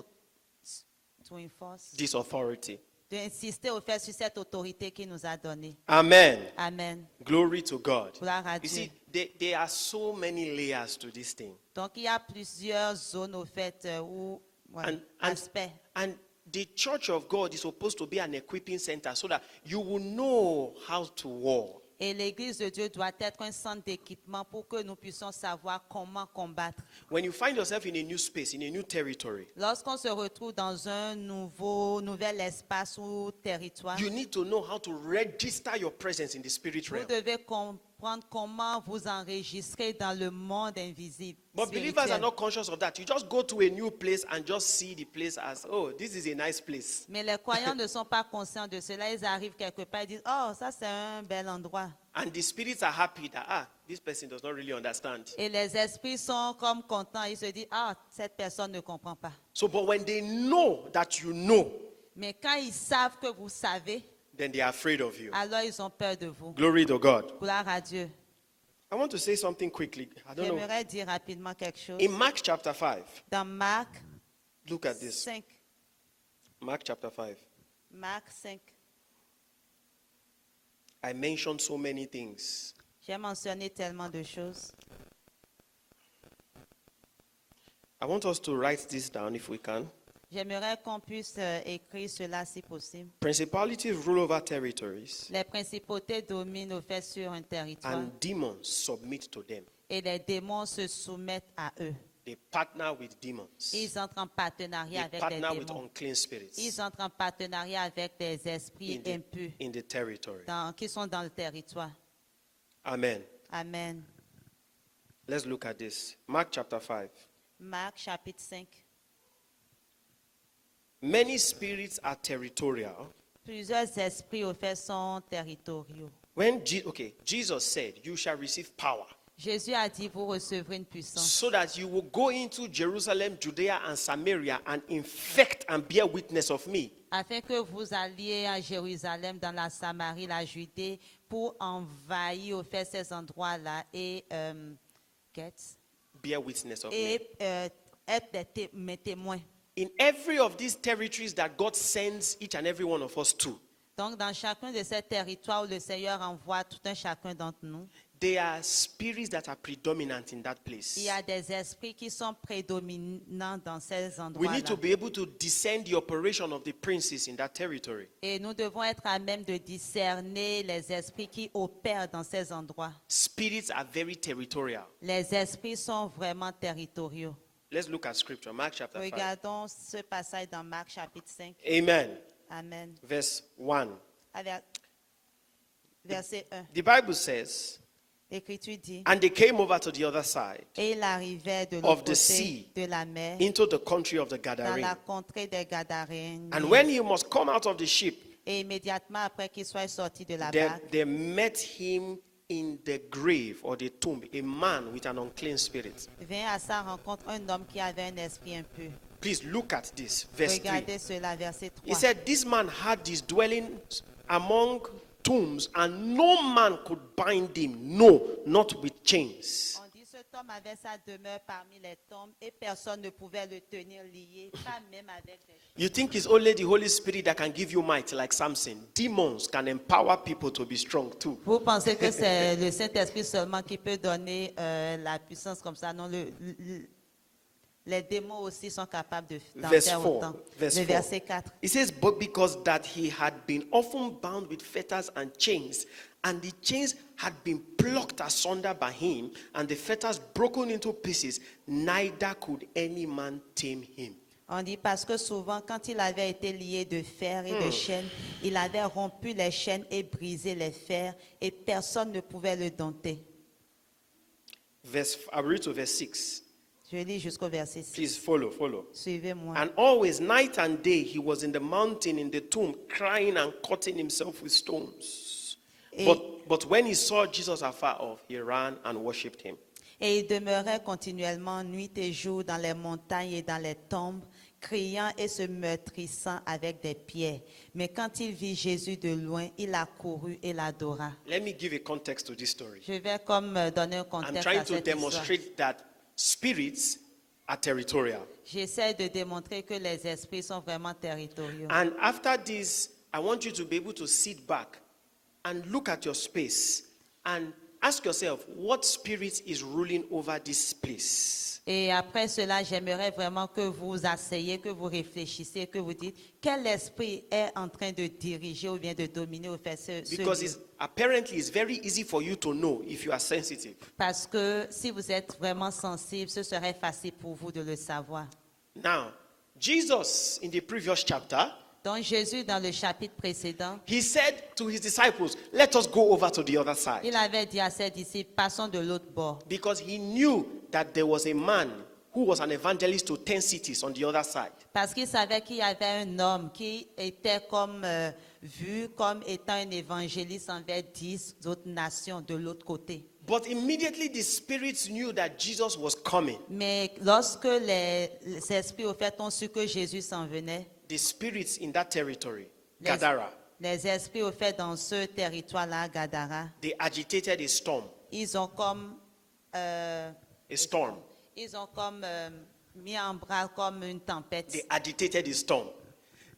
This authority. d'insister au fait sur cette autorité qu'il nous a donnée. Amen. Amen. Glory to God. Gloire à You Dieu. see, there are so many layers to this thing. Donc, il y a plusieurs zones au fait ou aspects. And the church of God is supposed to be an equipping center so that you will know how to war. Et l'Église de Dieu doit être un centre d'équipement pour que nous puissions savoir comment combattre. When you find yourself in a new space, in a new territory, Lorsqu'on se retrouve dans un nouvel espace ou territoire, you need to know how to register your presence in the spirit vous realm. devez comprendre comment vous enregistrer dans le monde invisible. But believers are spirituel. not conscious of that. You just go to a new place and just see the place as, oh, this is a nice place. Mais les croyants ne sont pas conscients de cela. Ils arrivent quelque part et disent, oh, ça c'est un bel endroit. And the spirits are happy that, this person does not really understand. Et les esprits sont comme contents. Ils se disent, ah, cette personne ne comprend pas. So, but when they know that you know, Mais quand ils savent que vous savez, then they are afraid of you. alors ils ont peur de vous. Glory to God. Gloire à Dieu. I want to say something quickly. I don't know. J'aimerais dire rapidement quelque chose. In Mark chapter 5, Dans Marc look at this. 5. Mark chapter 5. Marc 5. I mentioned so many things. J'ai mentionné tellement de choses. I want us to write this down if we can. J'aimerais qu'on puisse écrire cela si possible. Principalities rule over territories, Les principautés dominent au fait sur un territoire and demons submit to them. et les démons se soumettent à eux. They partner with demons. Ils entrent en partenariat They avec les partner with démons. unclean spirits Ils entrent en partenariat avec des esprits impurs in the territory. qui sont dans le territoire. Amen. Amen. Let's look at this. Mark chapter 5. Marc chapitre 5. Many spirits are territorial. Plusieurs esprits au fait sont territoriaux. When Jesus said, you shall receive power, Jésus a dit, vous recevrez une puissance. so that you will go into Jerusalem, Judea, and Samaria and infect and bear witness of me. Afin que vous alliez à Jérusalem, dans la Samarie, la Judée, pour envahir au fait ces endroits-là et, Bear witness of me. être mes témoins. In every of these territories that God sends each and every one of us to, Donc, dans chacun de ces territoires où le Seigneur envoie tout un chacun d'entre nous, there are spirits that are predominant in that place. il y a des esprits qui sont prédominants dans ces We need to endroits-là. be able to discern the operation of the princes in that territory. Et nous devons être à même de discerner les esprits qui opèrent dans ces endroits. Spirits are very territorial. Les esprits sont vraiment territoriaux. Let's look at scripture. Mark chapter 5. Regardons ce passage dans Marc chapitre 5. Amen. Amen. Verse 1. Verset 1. The Bible says, L'Écriture dit, and they came over to the other side et il arrivait de of l'autre the côté sea de la mer, into the country of the dans Gadarene. la contrée des Gadaréens. And when he must come out of the ship, Et immédiatement après qu'il soit sorti de la there, barque, there met him in the grave or the tomb a man with an unclean spirit. vint à sa rencontre un homme qui avait un esprit impur. Please look at this. Verse 3. Regardez cela, verset 3. He said, this man had his dwelling among tombs, and no man could bind him, no, not with chains. On dit cet homme avait sa demeure parmi les tombes et personne ne pouvait le tenir lié, pas même avec des chaînes. You think it's only the Holy Spirit that can give you might, like Samson. Demons can empower people to be strong too. Vous pensez que c'est le Saint-Esprit seulement qui peut donner la puissance comme ça? Non, les démons aussi sont capables d'en Verse faire 4. autant. Verse Le 4. verset 4. It says, but because that he had been often bound with fetters and chains, and the chains had been plucked asunder by him, and the fetters broken into pieces, neither could any man tame him. On dit parce que souvent, quand il avait été lié de fer et de chaînes, il avait rompu les chaînes et brisé les fers, et personne ne pouvait le dompter. I read to verse 6. Je lis jusqu'au verset 6. Please follow. Suivez-moi. And always, night and day, he was in the mountain, in the tomb, crying and cutting himself with stones. Et, But when he saw Jesus afar off, he ran and worshipped him. et il demeurait continuellement nuit et jour dans les montagnes et dans les tombes, criant et se meurtrissant avec des pierres. Mais quand il vit Jésus de loin, il accourut et l'adora. Let me give a context to this story. Je vais comme donner un I'm contexte trying à to cette histoire. demonstrate that spirits are territorial. J'essaie de démontrer que les esprits sont vraiment territoriaux. And after this, I want you to be able to sit back and look at your space and ask yourself, what spirit is ruling over this place? Et après cela, j'aimerais vraiment que vous asseyez, que vous réfléchissiez, que vous dites quel esprit est en train de diriger ou bien de dominer au fait ce Because lieu. apparently it's very easy for you to know if you are sensitive. Parce que si vous êtes vraiment sensible, ce serait facile pour vous de le savoir. Now, Jesus in the previous chapter, Donc Jésus, dans le chapitre précédent, he said to his disciples, let us go over to the other side. il avait dit à ses disciples, passons de l'autre bord. Because he knew that there was a man who was an evangelist to 10 cities on the other side. Parce qu'il savait qu'il y avait un homme qui était comme vu comme étant un évangéliste envers 10 autres nations de l'autre côté. But immediately the spirits knew that Jesus was coming. Mais lorsque les esprits au fait ont su que Jésus s'en venait, The spirits in that territory, les, Gadara, les esprits au fait dans ce territoire-là, Gadara, they agitated a storm. ils ont comme ils ont comme mis en bras comme une tempête. They agitated the storm.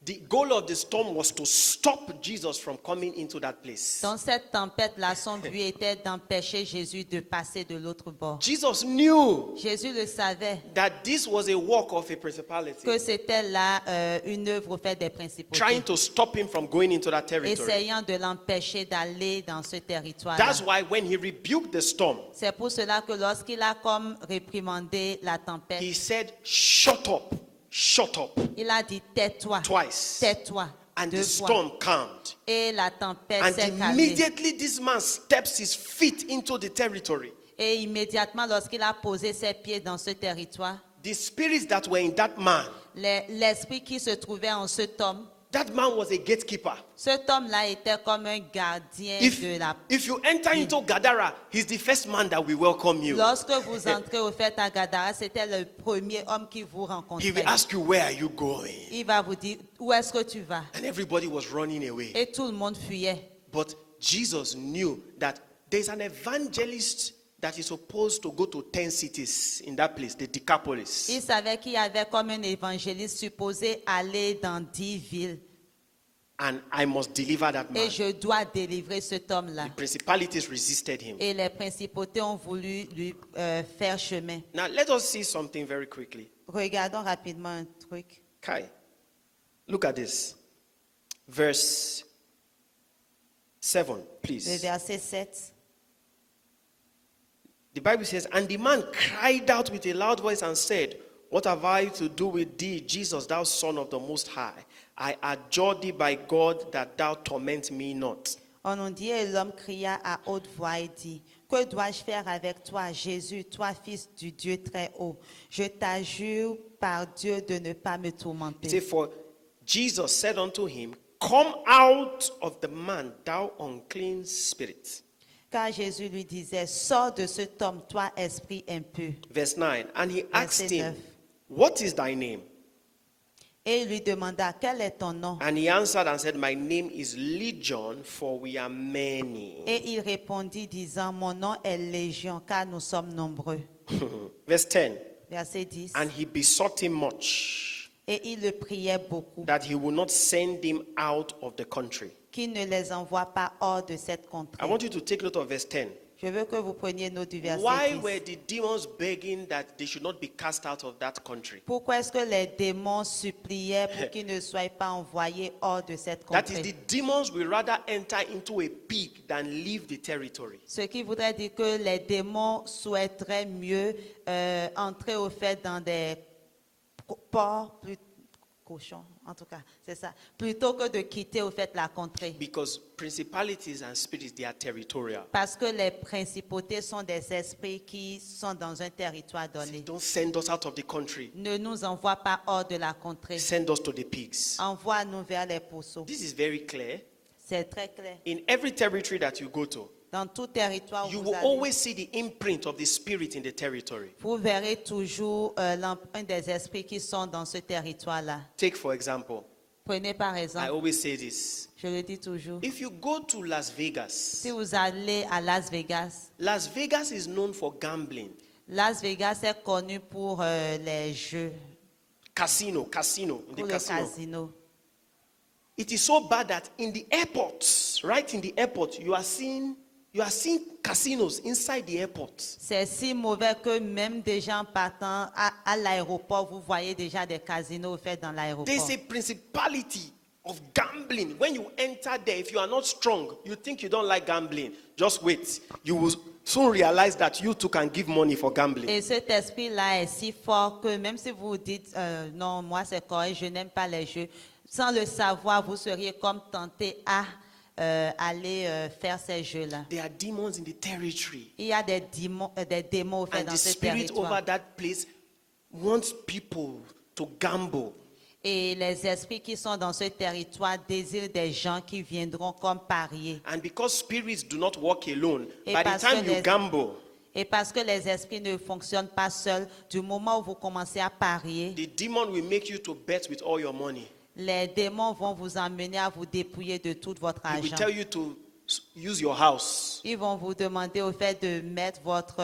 The goal of the storm was to stop Jesus from coming into that place. Dans cette tempête-là, son but était d'empêcher Jésus de passer de l'autre bord. Jesus knew Jésus le savait that this was a work of a principality, que c'était là une œuvre au fait des principautés, trying to stop him from going into that territory. essayant de l'empêcher d'aller dans ce territoire. That's why when he rebuked the storm, C'est pour cela que lorsqu'il a comme réprimandé la tempête, he said, shut up, shut up, il a dit tais-toi, twice. tais-toi, And deux the fois. storm calmed. Et la tempête And s'est calmée. immediately this man steps his feet into the territory. Et immédiatement, lorsqu'il a posé ses pieds dans ce territoire, The spirits that were in that man, l'esprit qui se trouvait en cet homme, that man was a gatekeeper. cet homme-là était comme un gardien de la... If you enter into Gadara, he's the first man that will welcome you. Lorsque vous entrez au fait à Gadara, c'était le premier homme qui vous He rencontrait. will ask you, where are you going? Il va vous dire, où est-ce que tu vas? And everybody was running away. Et tout le monde fuyait. But Jesus knew that there's an evangelist that is supposed to go to 10 cities in that place, the Decapolis. Il savait qu'il y avait comme un évangéliste supposé aller dans 10 villes. And I must deliver that man. Et je dois délivrer cet homme-là. The principalities resisted him. Et les principautés ont voulu lui faire chemin. Now, let us see something very quickly. Regardons rapidement un truc. Kai, look at this. Verse 7, Le please. verset 7. The Bible says, and the man cried out with a loud voice and said, what have I to do with thee, Jesus, thou Son of the Most High? I adjure thee by God that thou torment me not. On nous dit, et l'homme cria à haute voix et dit, que dois-je faire avec toi, Jésus, toi, fils du Dieu très haut? Je t'adjure par Dieu de ne pas me It tourmenter. says, for Jesus said unto him, come out of the man, thou unclean spirit. Car Jésus lui disait, sors de cet homme, toi, esprit impur. Verse 9, and he asked Verset him, 9. what is thy name? Et il lui demanda, quel est ton nom? And he answered and said, my name is Legion, for we are many. Et il répondit, disant, mon nom est Légion, car nous sommes nombreux. Verse 10, Verset 10. and he besought him much Et il le priait beaucoup, that he would not send him out of the country. qu'il ne les envoie pas hors de cette I contrée. want you to take note of verse 10. Je veux que vous preniez note du verset Why 10. were the demons begging that they should not be cast out of that country? Pourquoi est-ce que les démons suppliaient pour qu'ils ne soient pas envoyés hors de cette That is, contrée? the demons will rather enter into a pig than leave the territory. Ce qui voudrait dire que les démons souhaiteraient mieux entrer au fait dans des porcs cochons, en tout cas, c'est ça. Plutôt que de quitter au fait la contrée. Because principalities and spirits, they are territorial. Parce que les principautés sont des esprits qui sont dans un territoire donné. Don't send us out of the country. Ne nous envoie pas hors de la contrée. Send us to the pigs. Envoie-nous vers les pourceaux. This is very clear. C'est très clair. In every territory that you go to, Dans tout territoire où you vous will allez, always see the imprint of the spirit in the territory. vous verrez toujours l'empreinte des esprits qui sont dans ce territoire-là. Take, for example, Prenez par I exemple, always say this. je le dis toujours, If you go to Las Vegas, si vous allez à Las Vegas, Las Vegas is known for gambling. Las Vegas est connu pour les jeux, Casino, in pour the le casino. casino. It is so bad that in the airports, right in the airport, you are seeing casinos inside the airport. C'est si mauvais que même déjà en partant à l'aéroport, vous voyez déjà des casinos faits dans l'aéroport. There's a principality of gambling. When you enter there, if you are not strong, you think you don't like gambling. Just wait. You will soon realize that you too can give money for gambling. Et cet esprit-là est si fort que même si vous dites non, moi c'est correct, je n'aime pas les jeux, sans le savoir, vous seriez comme tenté à aller faire ces jeux-là. There are demons in the territory. Il y a des démons au fait And dans the ce spirit territoire. over that place wants people to gamble. Et les esprits qui sont dans ce territoire désirent des gens qui viendront comme parier. And because spirits do not work alone, Et by the parce time que you les- gamble, Et parce que les esprits ne fonctionnent pas seuls, du moment où vous commencez à parier, the demon will make you to bet with all your money. les démons vont vous emmener à vous dépouiller de tout votre He will argent. tell you to use your house. Ils vont vous demander au fait de mettre votre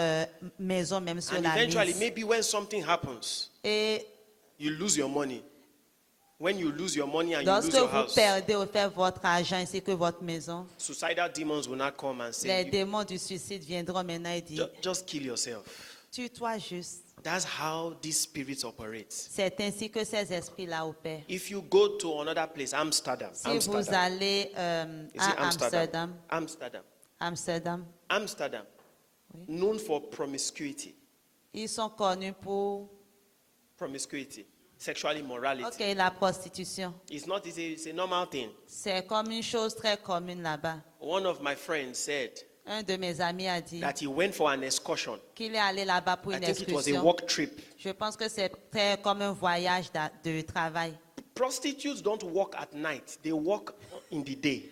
maison même sur And la eventually, mise. maybe when something happens, Et you lose your money. When you lose your money and you lorsque lose your vous house, perdez au fait votre argent ainsi que votre maison, suicidal demons will not come and les say, démons du suicide viendront maintenant et dire, Just kill yourself. tue-toi juste. That's how these spirits operate. C'est ainsi que ces esprits-là opèrent. If you go to another place, Amsterdam, Si vous allez Is it à Amsterdam, Amsterdam, Oui. known for promiscuity, ils sont connus pour sexual immorality. ok, la prostitution. It's a normal thing. C'est comme une chose très commune là-bas. One of my friends said Un de mes amis a dit that he went for an excursion. qu'il est allé là-bas pour I une think it was a excursion. work trip. Je pense que c'était comme un voyage de travail. Prostitutes don't work at night; they work in the day.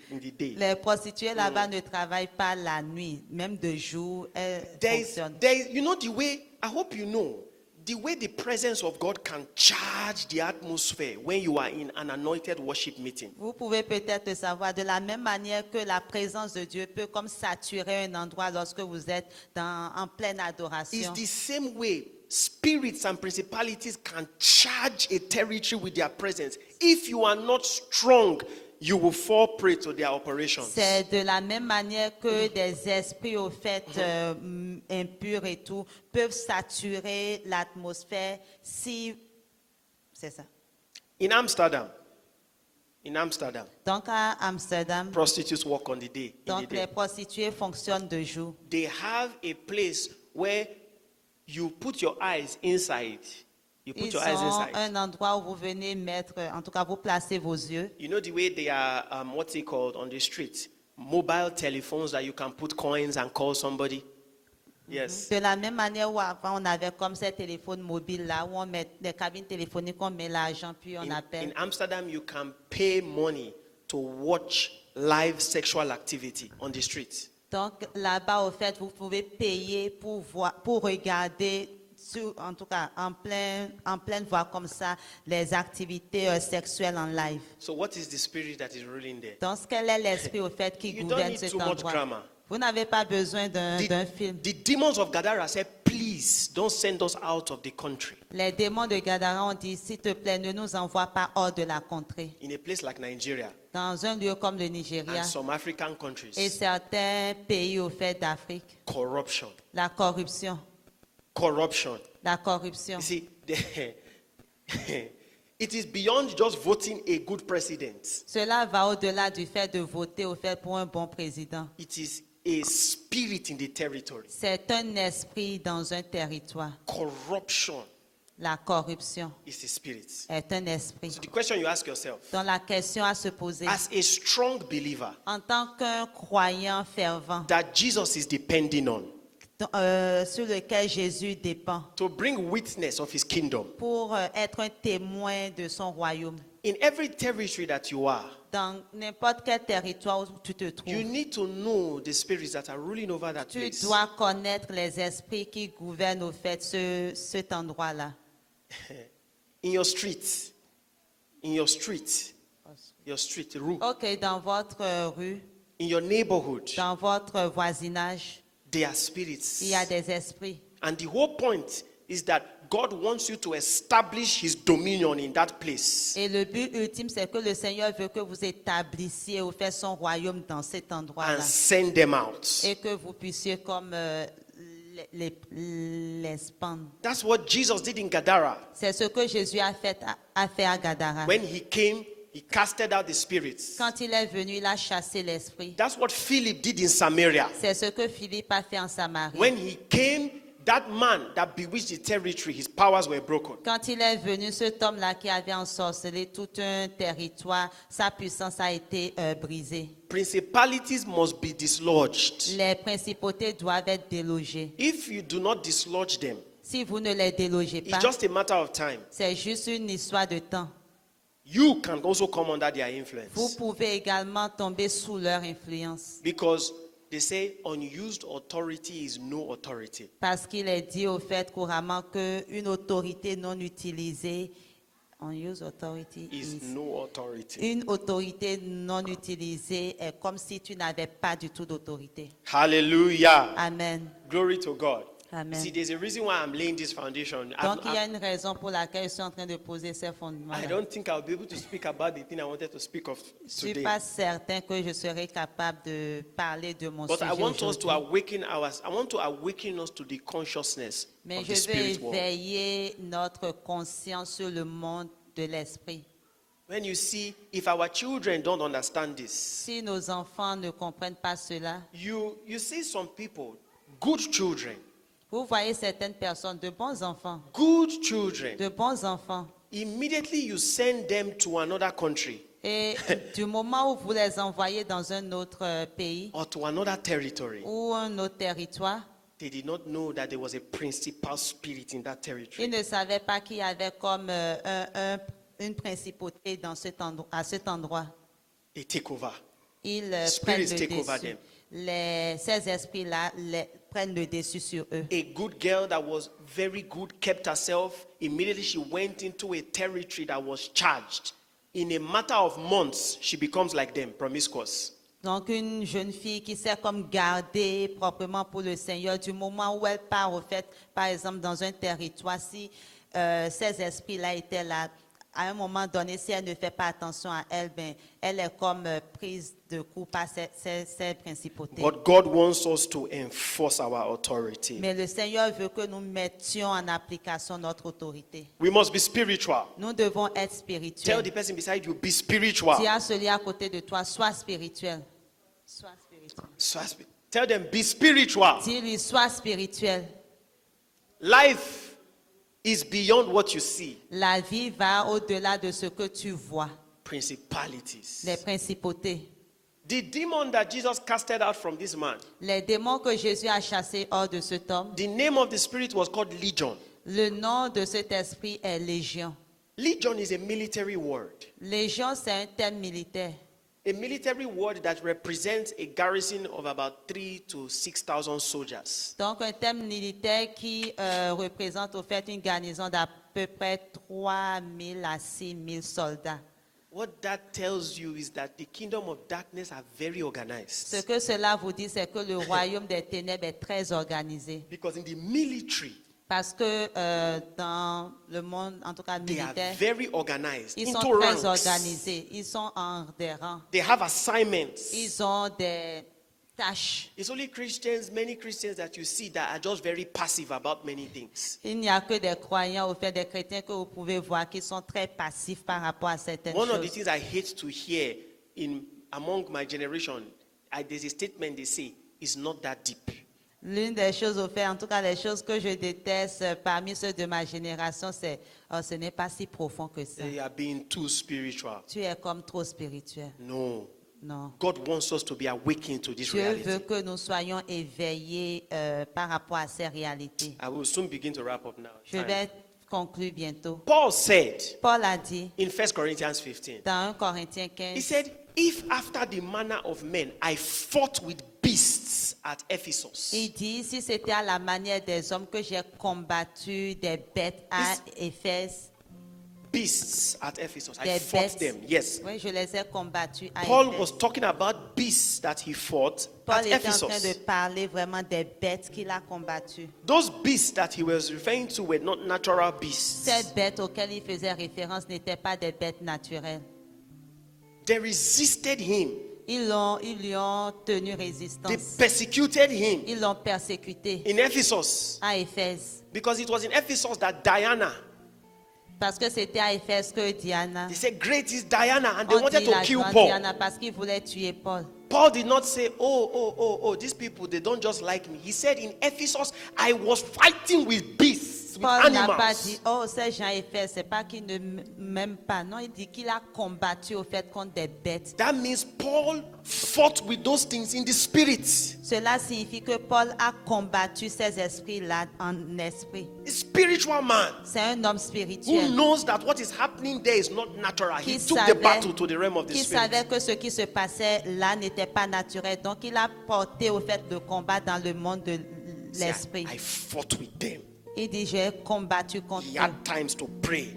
Les prostituées là-bas ne travaillent pas la nuit, même de jour, elles fonctionnent. You know the way. I hope you know the way the presence of God can charge the atmosphere when you are in an anointed worship meeting. Vous pouvez peut-être le savoir de la même manière que la présence de Dieu peut comme saturer un endroit lorsque vous êtes en pleine It's adoration. the same way spirits and principalities can charge a territory with their presence. If you are not strong, you will fall prey to their operations. C'est de la même manière que des esprits au fait impurs et tout peuvent saturer l'atmosphère si c'est ça. In Amsterdam, Donc à Amsterdam, prostitutes work on the day. In the donc les day. prostituées fonctionnent de jour. They have a place where you put your eyes inside. You put Ils your eyes ont inside. un endroit où vous venez mettre, en tout cas vous placez vos yeux. You know the way they are, what's it called on the street? Mobile telephones that you can put coins and call somebody. Yes. De la même manière où avant on avait comme ces téléphones mobiles là où on met des cabines téléphoniques, on met l'argent puis on In appelle. Amsterdam, you can pay money to watch live sexual activity on the street. Donc là-bas au fait vous pouvez payer pour voir, pour regarder, en tout cas en pleine voie comme ça les activités sexuelles en live. So what is the spirit that is ruling there? Donc quel est l'esprit au fait qui You don't gouverne need cet too much endroit? grammar. Vous n'avez pas besoin d'un film. The demons of Gadara said, please don't send us out of the country. Les démons de Gadara ont dit, s'il te plaît, ne nous envoie pas hors de la contrée. In a place like Nigeria Dans un lieu comme le Nigeria and some African et countries, certains pays au fait d'Afrique, corruption. la corruption. You see, it is beyond just voting a good president. Cela va au-delà du fait de voter au fait pour un bon président. It is a spirit in the territory. C'est un esprit dans un territoire. Corruption. La corruption is a spirit. est un esprit. So the question you ask yourself, Donc la question à se poser, as a strong believer en tant qu'un croyant fervent, that Jesus is depending on sur lequel Jésus dépend, to bring witness of his kingdom, pour être un témoin de son royaume, in every territory that you are, dans n'importe quel territoire où tu te you trouves, need to know the spirits that are ruling over that tu place. dois connaître les esprits qui gouvernent au fait cet endroit-là. In your street, your street, rue, Ok, dans votre rue, in your neighborhood, dans votre voisinage, there are spirits. il y a des esprits. And the whole point is that God wants you to establish his dominion in that place. Et le but ultime, c'est que le Seigneur veut que vous établissiez au fait son royaume dans cet And endroit-là. send them out. Et que vous puissiez comme les spendre. That's what Jesus did in Gadara. C'est ce que Jésus a fait à Gadara. When he came, he casted out the spirits. Quand il est venu, il a chassé l'esprit. That's what Philip did in Samaria. C'est ce que Philippe a fait en Samarie. When he came, that man that bewitched the territory, his powers were broken. Quand il est venu, cet homme-là qui avait ensorcelé tout un territoire, sa puissance a été brisée. Principalities must be dislodged. Les principautés doivent être délogées. If you do not dislodge them, Si vous ne les délogez it's pas, just a matter of time. c'est juste une histoire de temps. You can also come under their influence. Vous pouvez également tomber sous leur influence. Because they say unused authority is no authority. Parce qu'il est dit au fait couramment qu'une autorité non utilisée, unused authority Is is- no authority. une autorité non utilisée est comme si tu n'avais pas du tout d'autorité. Hallelujah. Amen. Glory to God. Amen. See, there's a reason why I'm laying this foundation. Donc il y a une raison pour laquelle je suis en train de poser ces fondements. I don't think I'll be able to speak about the thing I wanted to speak of Je ne suis today. pas certain que je serai capable de parler de mon But sujet I want us to aujourd'hui. awaken us to the consciousness Mais of je the veux spirit world. éveiller notre conscience sur le monde de l'esprit. When you see, if our children don't understand this, Si nos enfants ne comprennent pas cela, you see some people, good children, vous voyez certaines personnes, de bons enfants, immediately you send them to another country et du moment où vous les envoyez dans un autre pays or to another territory, ou un autre territoire, they did not know that there was a principal spirit in that ils territory. ne savaient pas qu'il y avait comme une principauté dans à cet endroit. They take over. Ils Spirits prennent le take over dessus. them. Ces esprits-là prennent le dessus sur eux. A good girl that was very good kept herself. Immediately she went into a territory that was charged. In a matter of months, she becomes like them, promiscuous. Donc, une jeune fille qui sait comme garder proprement pour le Seigneur, du moment où elle part, au fait, par exemple, dans un territoire, si ces esprits-là étaient là, à un moment donné, si elle ne fait pas attention à elle, ben, elle est comme prise de coup par ces principautés. But God wants us to enforce our authority. Mais le Seigneur veut que nous mettions en application notre autorité. We must be spiritual. Nous devons être Tell spirituels. the person beside you, be spiritual. Dis à celui à côté de toi, sois spirituel. Sois spirituel. Tell them, be spiritual. Dis-lui, sois spirituel. Life is beyond what you see. La vie va au-delà de ce que tu vois. Principalities. Les principautés. The demon that Jesus casted out from this man, Les démons que Jésus a chassés hors de cet homme, the name of the spirit was called Legion. le nom de cet esprit est Légion. Legion is a military word. Légion, c'est un terme militaire. A military word that represents a garrison of about 3,000 to 6,000 soldiers. Donc, un terme militaire qui représente au fait une garnison d'à peu près 3 000 à 6 000 soldats. What that tells you is that the kingdom of darkness are very Ce organized. que cela vous dit, c'est que le royaume des ténèbres est très organisé. Because in the military, Parce que dans le monde, en tout cas they are militaire, very organized. ils Into sont très ranks. organisés. Ils sont en des rangs. They have assignments. Ils ont des tâches. It's only Christians, many Christians that you see that are just very passive about many things. Il n'y a que des croyants, au fait des chrétiens que vous pouvez voir qui sont très passifs par rapport à certaines One of the choses. things I hate to hear among my generation, there's a statement they say, is not that deep. L'une des choses au fait, en tout cas les choses que je déteste parmi ceux de ma génération, c'est ce n'est pas si profond que ça. They are being too spiritual. Tu es comme trop spirituel. No. Non. God wants us to be awakened to this Dieu reality. veut que nous soyons éveillés par rapport à ces réalités. I will soon begin to wrap up now. Je Time. vais conclure bientôt. Paul said Paul a dit in 1 Corinthians 15, dans 1 Corinthiens he 15, said, if after the manner of men I fought with beasts at Ephesus. il dit, si c'était à la manière des hommes que j'ai combattu des bêtes à Éphèse, Beasts at Ephesus. I des fought bêtes, them. Yes. oui, je les ai combattus à Paul Éphèse. was talking about beasts that he fought Paul at était en train de Ephesus. parler vraiment des bêtes qu'il a combattues. Those beasts that he was referring to were not natural Ces beasts. bêtes auxquelles il faisait référence n'étaient pas des bêtes naturelles. They resisted him. Ils lui ont tenu They résistance. persecuted him Ils l'ont persécuté in Ephesus. à Éphèse. Because it was in Ephesus that Diana, Parce que c'était à Éphèse que Diana, they said, great is Diana, and they on wanted dit to la kill grande Paul. Diana parce qu'il voulait tuer Paul. Paul did not say, oh, these people, they don't just like me. He said, in Ephesus, I was fighting with beasts, with Paul n'a pas animals. dit, oh, ces gens à Éphèse, c'est pas qu'ils ne m'aiment pas. Non, il dit qu'il a combattu au fait contre des bêtes. That means Paul fought with those things in the spirit. Cela signifie que Paul a combattu ces esprits-là en esprit. A spiritual man C'est un homme who spirituel knows that what is happening there is not natural. He qui took the savait, battle to the realm of the qui spirit. savait que ce qui se passait là n'était pas naturel. Donc il a porté au fait le combat dans le monde de See, l'esprit. I fought with them. Il dit, j'ai combattu contre He eux. had times to pray.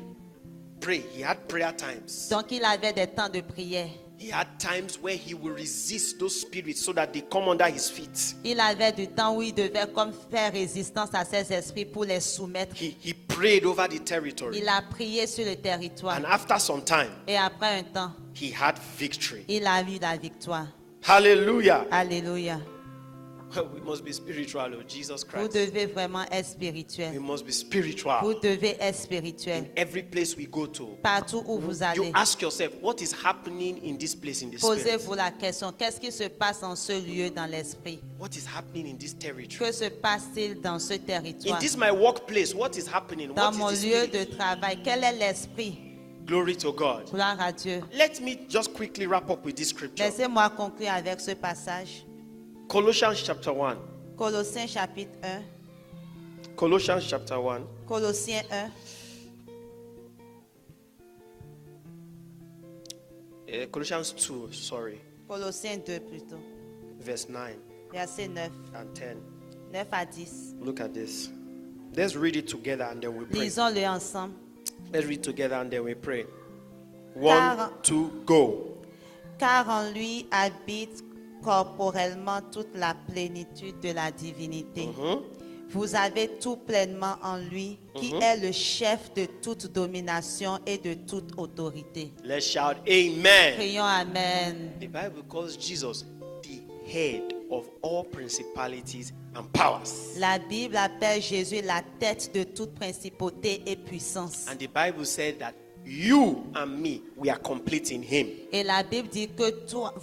Pray. He had prayer times. Donc il avait des temps de prière. He had times where he will resist those spirits so that they come under his feet. Il avait du temps où il devait comme faire résistance à ces esprits pour les soumettre. He prayed over the territory. Il a prié sur le territoire. And after some time, Et après un temps, he had victory. il a eu la victoire. Hallelujah. Alléluia. We must be spiritual, oh Jesus Vous Christ. devez vraiment être We spirituel. must be Vous spiritual. devez être spirituel. Every place we go to, Partout où vous you allez, ask yourself, what is happening in this place in the spirit? posez-vous la question, qu'est-ce qui se passe en ce lieu dans l'esprit? What is happening in this territory? Que se passe-t-il dans ce In territoire? this my workplace, what is happening? Dans What mon is the lieu de spirit? travail, quel est l'esprit? Glory to God. Gloire à Dieu. Let me just quickly wrap up with this scripture. Laissez-moi conclure avec ce passage. Colossians chapter 1. Colossiens chapitre 1. Colossians chapter 1. Colossiens 1. Colossians 2, sorry. Colossiens 2 plutôt. Verse 9 Verset 9. and 10. 9 à 10. Look at this. Let's read it together and then we pray. Lisons-le ensemble. Let's read together and then we pray. Car- 1, 2, go. Car en lui habite corporellement toute la plénitude de la divinité. Vous avez tout pleinement en lui, qui est le chef de toute domination et de toute autorité. Let's shout amen. Prions Amen. The Bible calls Jesus the head of all principalities and powers. La Bible appelle Jésus la tête de toute principauté et puissance. And the Bible said that you and me, we are complete in him. Et la Bible dit que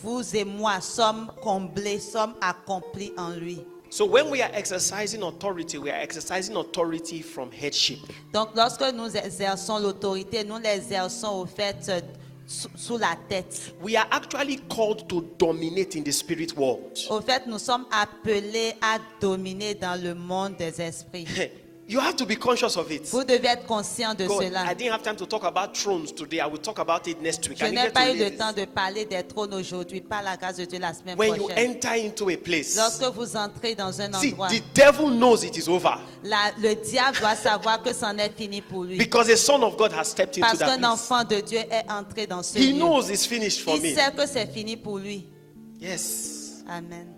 vous et moi sommes comblés, sommes accomplis en lui. So when we are exercising authority, we are exercising authority from headship. Donc lorsque nous exerçons l'autorité, nous l'exerçons au fait sous la tête. We are actually called to dominate in the spirit world. Au fait, nous sommes appelés à dominer dans le monde des esprits. You have to be conscious of it. Vous devez être conscient de God, cela. I didn't have time to talk about thrones today. I will talk about it next week. Je I n'ai needed pas to eu le read temps this. de parler des trônes aujourd'hui, par la grâce de Dieu la semaine When you prochaine. enter into a place, Lorsque vous entrez dans un see, endroit, the devil knows it is over le diable doit savoir que c'en est fini pour lui. because a son of God has stepped into Parce that qu'un place. enfant de Dieu est entré dans ce He lieu. knows it's finished for Il me. sait que c'est fini pour lui. Yes. Amen.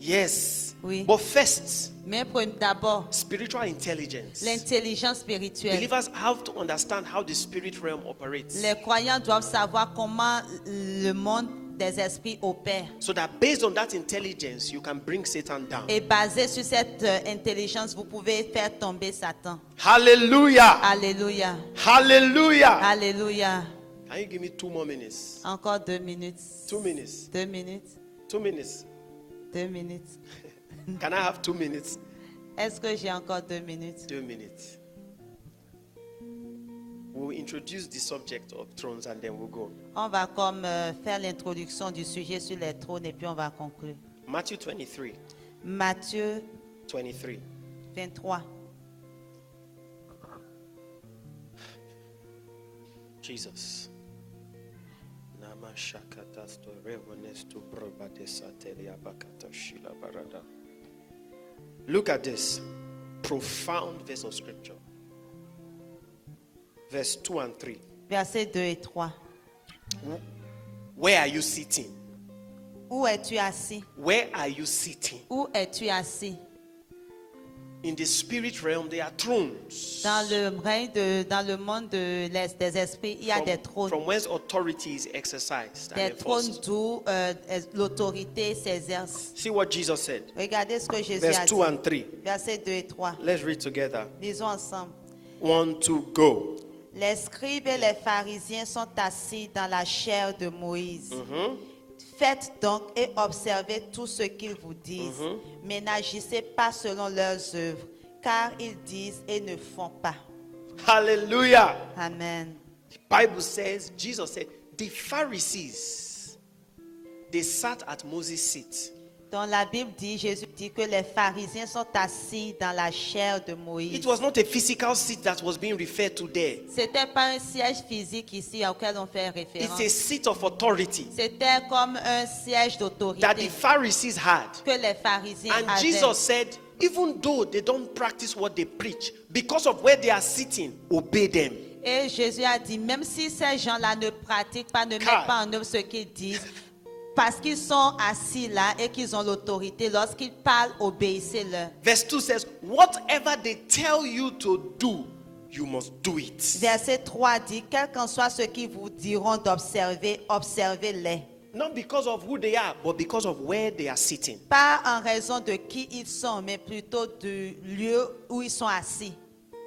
Yes. Oui. But first, Mais d'abord, spiritual intelligence. l'intelligence spirituelle. Believers have to understand how the spirit realm operates. Les croyants doivent savoir comment le monde des esprits opère. So that based on that intelligence, you can bring Satan down. Et basé sur cette intelligence, vous pouvez faire tomber Satan. Hallelujah. Alléluia. Hallelujah. Alléluia. Can you give me 2 more minutes? Encore 2 minutes. 2 minutes. 2 minutes. 2 minutes. 2 minutes. Can I have 2 minutes? Est-ce que j'ai encore 2 minutes? 2 minutes. We'll introduce the subject of thrones and then we'll go. On va comme faire l'introduction du sujet sur les trônes et puis on va conclure. Matthew 23. Matthieu 23. 23. Jesus. Look at this profound verse of scripture. Verse 2 and 3. Versets 2 et 3. Where are you sitting? Où es-tu assis? Where are you sitting? Où es-tu assis? In the spirit realm, there are thrones. Dans le monde des esprits, il y a des trônes. From whence authority is exercised and Des trônes enforced. d'où l'autorité s'exerce. See what Jesus said. Regardez ce que Jésus Verse a 2 dit. and 3. Versets 2 et 3. Let's read together. Lisons ensemble. 1, 2, go. Les scribes et les pharisiens sont assis dans la chair de Moïse. Faites donc et observez tout ce qu'ils vous disent, mais n'agissez pas selon leurs œuvres, car ils disent et ne font pas. Hallelujah. Amen. The Bible says, Jesus said, the Pharisees, they sat at Moses' seat. Dans la Bible dit, Jésus dit que les pharisiens sont assis dans la chair de Moïse. It was not a physical seat that was being referred to there. C'était pas un siège physique ici auquel on fait It's référence. a seat of authority C'était comme un siège d'autorité that the Pharisees had. que les pharisiens And avaient. Jesus said, even though they don't practice what they preach, because of where they are sitting, obey them. Et Jésus a dit, même si ces gens-là ne pratiquent pas, ne mettent Car- pas en œuvre ce qu'ils disent, parce qu'ils sont assis là et qu'ils ont l'autorité, lorsqu'ils parlent, obéissez-leur. Verse 2 says, whatever they tell you to do, you must do it. Verset 3 dit, quel qu'en soit ce qu'ils vous diront d'observer, observez-les. Not because of who they are, but because of where they are sitting. Pas en raison de qui ils sont, mais plutôt du lieu où ils sont assis.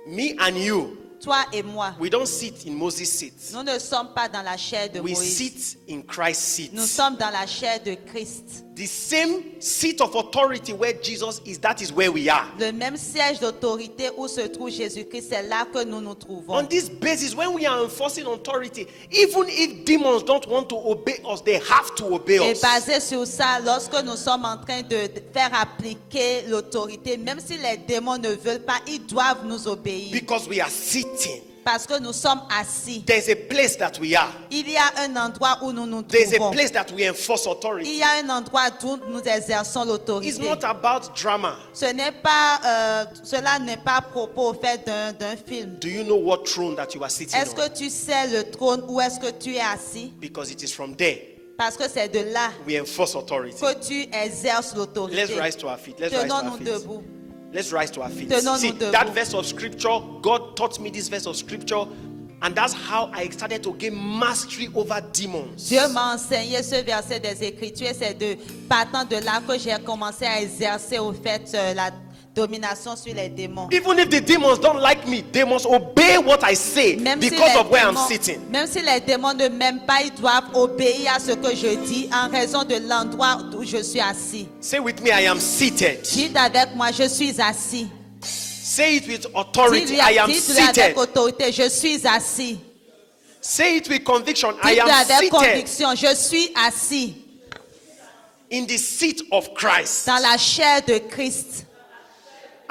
Me and you, Toi et moi, we don't sit in Moses' seat. nous ne sommes pas dans la chair de We Moïse. sit in Christ's seat. Nous sommes dans la chair de Christ. The same seat of authority where Jesus is, that is where we are. Le même siège d'autorité où se trouve Jésus-Christ, c'est là que nous nous trouvons. On this basis, when we are enforcing authority, even if demons don't want to obey us, they have to obey Et us. basé sur ça, lorsque nous sommes en train de faire appliquer l'autorité, même si les démons ne veulent pas, ils doivent nous obéir. Because we are sitting. Parce que nous sommes assis. There's a place that we are. Il y a un endroit où nous nous There's a trouvons. place that we enforce Il authority. y a un endroit où nous exerçons It's l'autorité. not about drama. Cela n'est pas à propos au fait d'un film. Do you know what throne that you are sitting Est-ce que on? tu sais le trône où est-ce que tu es assis? Because it is from there Parce que c'est de là we enforce authority. que tu exerces l'autorité. Let's rise to our feet. Let's rise to our Tenons-nous feet. debout. Let's rise to our feet. Tenons-nous See, debout. that verse of scripture, God taught me this verse of scripture, and that's how I started to gain mastery over demons. Dieu m'a enseigné ce verset des Écritures. C'est partant de là que j'ai commencé à exercer au fait la domination sur les démons. Even if the demons don't like me, they must obey what I say because of where I'm sitting. Même si les démons ne m'aiment pas, ils doivent obéir à ce que je dis en raison de l'endroit où je suis assis. Say with me, I am seated. Dites avec moi, je suis assis. Say it with authority, Dites-le I am dites-le avec seated. autorité, je suis assis. Say it with conviction, I Dites-le am avec seated conviction, je suis assis in the seat of Christ. dans la chair de Christ.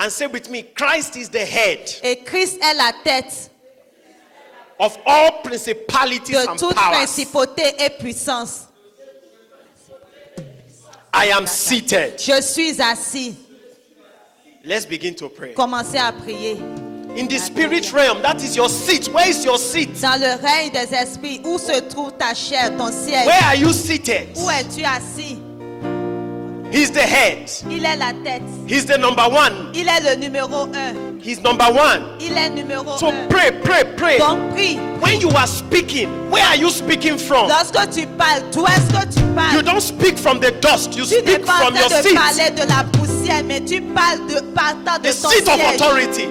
And say with me, Christ is the head Et Christ est la tête of all principalities de and toute powers. principauté et puissance. I am seated. Je suis assis. Let's begin to pray. Commencez à prier. In the spirit realm, that is your seat. Where is your seat? Dans le règne des esprits, où se trouve ta chair, ton siège? Where are you seated? Où es-tu assis? He's the head. Il est la tête. He's the number one. Il est le numéro 1. He's number one. Il est numéro So 1. pray, pray, pray. Donc prie. When you are speaking, where are you speaking from? Lorsque tu parles, d'où est-ce que tu You parles? don't speak from the dust. You Tu n'es speak pas en from your train de seat. parler de la poussière, mais tu parles partant de The ton seat of siège. authority.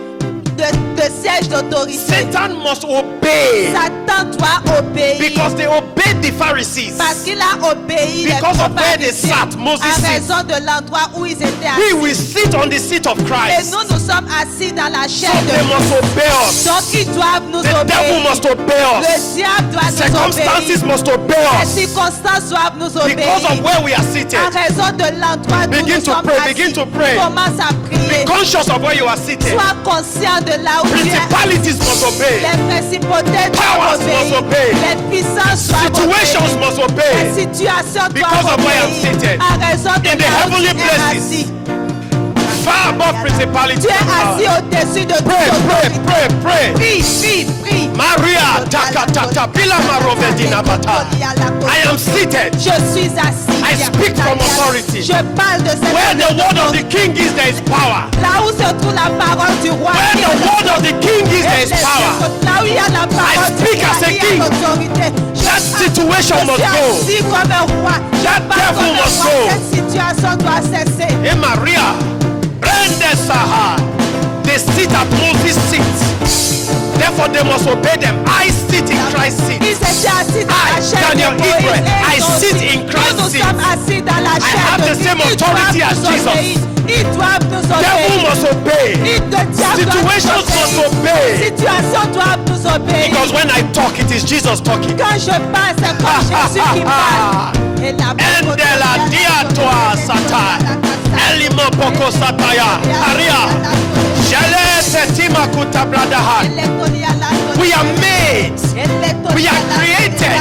De siège d'autorité. Satan must obey Satan doit obéir. because they obeyed the the Pharisees. Parce qu'il a obéi les Because of where they pharisiens sat, Moses à sat. raison de l'endroit où ils étaient We assis. will sit on the seat of Et Christ. nous, nous sommes assis dans la So chair de they must Christ. obey us. Donc ils doivent nous The devil obéir. must obey Le us. diable doit nous Circumstances obéir. must obey Les us. circonstances doivent nous Because of obéir. where we are seated. À raison de l'endroit où Begin nous to sommes pray, assis. begin to pray. Commence à Be prier. conscious of where you are seated. Sois conscient de là où tu es. Principalities must obey. Les principautés Powers doivent must obéir. obey. Les puissances doivent Situations obéir. must Les obey. situations Because doivent of where I'm obéir. seated. À raison de In the là où tu heavenly es places. assis. Far above principalities. Tu es and assis powers. au-dessus de toute Pray, pray, autorité. pray, pray. Prie, prie, prie. Maria, takatata, bilamarovedina bata. I am seated. Je suis assis. I speak from authority. Je parle de cette Where the word of the king is, there is power. Là où se trouve la parole du roi. Where il y a the word of the king is, there is power. Là où il y a la parole du speak roi, as a il y a king. l'autorité. That situation Je must suis go. assis comme un roi. Je That parle comme devil un must roi. go. Cette situation doit cesser. Hey Maria, Brenda Saha, they sit at Moses' seat. Therefore they must obey them. I sit in Christ's seat. Ils étaient assis dans I, la chair Daniel de Moïse. Ibrahim, Et I ils sit aussi. in Christ's Nous seat. sommes assis dans la chair have de the Christ. same Ils authority doivent as nous Jesus. obéir. Ils doivent nous Devil obéir. must obey. Le diable doit Situations nous must obéir. obey. Situations doivent nous obéir. Because when I talk, it is Jesus talking. Quand je parle, c'est comme Jésus qui parle. Et la Endela diatoa satai. Elima poko sataya. Aria. Jale setima kutabradaha. We are made we are created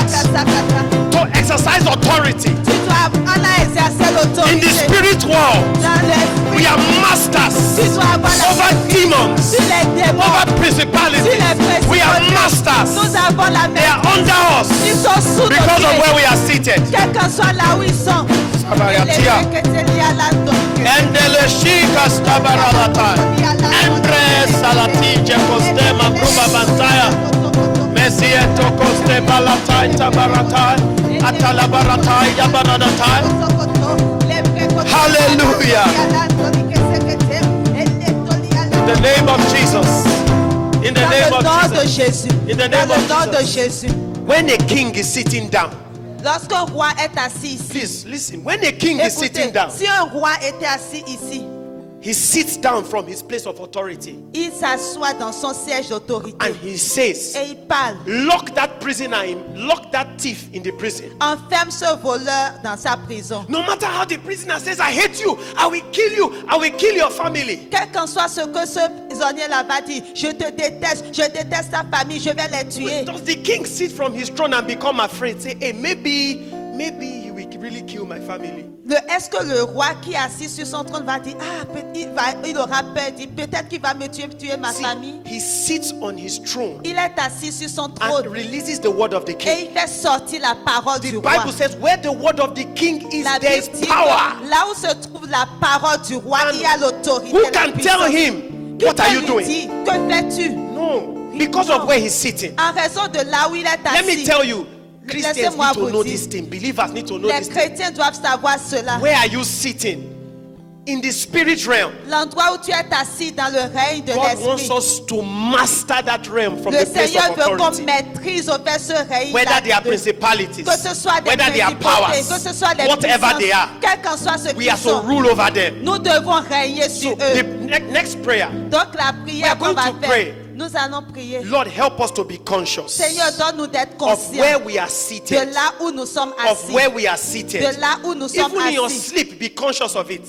to exercise authority. Tu dois apprendre à exercer l'autorité. In the spirit world, Dans l'esprit. we are masters Tu dois avoir la over maîtrise demons, sur les démons. over Sur les principalities. principautés. We are masters. Nous avons la They are maîtrise. under us Ils sont sous because nos of pieds. where we are seated. Quel que soit là où ils sont. Sabaratia. Endele shika stabaralata. Endre salati jekostema gruba bantaya. Mesieto koste balatai tabaratai. Atalabaratai yabaradatai. Hallelujah. In the name of Jesus. In the name Dans le nom of de Jesus. Jésus. In the Dans name le of nom de Jesus. Jésus. When a king is sitting down, Lorsqu'un roi est assis ici, please listen. When a king is sitting écoutez, down, si un roi était assis ici, he sits down from his place of authority il s'assoit dans son siège d'autorité and he says, et il parle. lock that prisoner in, lock that thief in the prison. Enferme ce voleur dans sa prison. No matter how the prisoner says, I hate you, I will kill you, I will kill your family. Quel qu'en soit ce que ce prisonnier-là va dire, je te déteste, je déteste ta famille, je vais les tuer. Does the king sit from his throne and become afraid? Say, hey, maybe he will really kill my family. Est-ce que le roi qui est assis sur son trône va dire, il aura peur, dit, peut-être qu'il va me tuer ma See, famille. he sits on his throne Il est assis sur son and trône releases the word of the et king. il fait sortir la parole The du roi. Bible says, where the word of the king is, La there Bible is dit que power. là où se trouve la parole du roi, And il y a l'autorité. Who la can puissance. tell him, Qui what peut are you lui doing? dire, que fais-tu? No, because of where he's sitting. En raison de là où il est Let me assis. tell you, Christians Laissez-moi need to vous know dire. this thing. Believers need to know Les this thing. chrétiens doivent savoir cela. Where are you sitting? In the spirit realm. L'endroit où tu es assis dans le règne de God wants l'esprit. us to master that realm from Le the place Seigneur of veut qu'on authority. maîtrise au fait ce règne. Whether they are principalities, Que ce soit des whether they are principautés, que powers, ce soit des whatever puissances, they are, quel qu'en soit ce we qu'ils are to sont, rule over them. nous devons régner So sur the eux. next prayer, Donc la we are prière qu'on going va to faire, pray. nous allons prier. Lord, help us to be conscious Seigneur, donne-nous d'être of where conscients we are de seated, là où nous sommes of assis. where we are seated. De là où nous sommes Even in your assis. sleep, be conscious of it.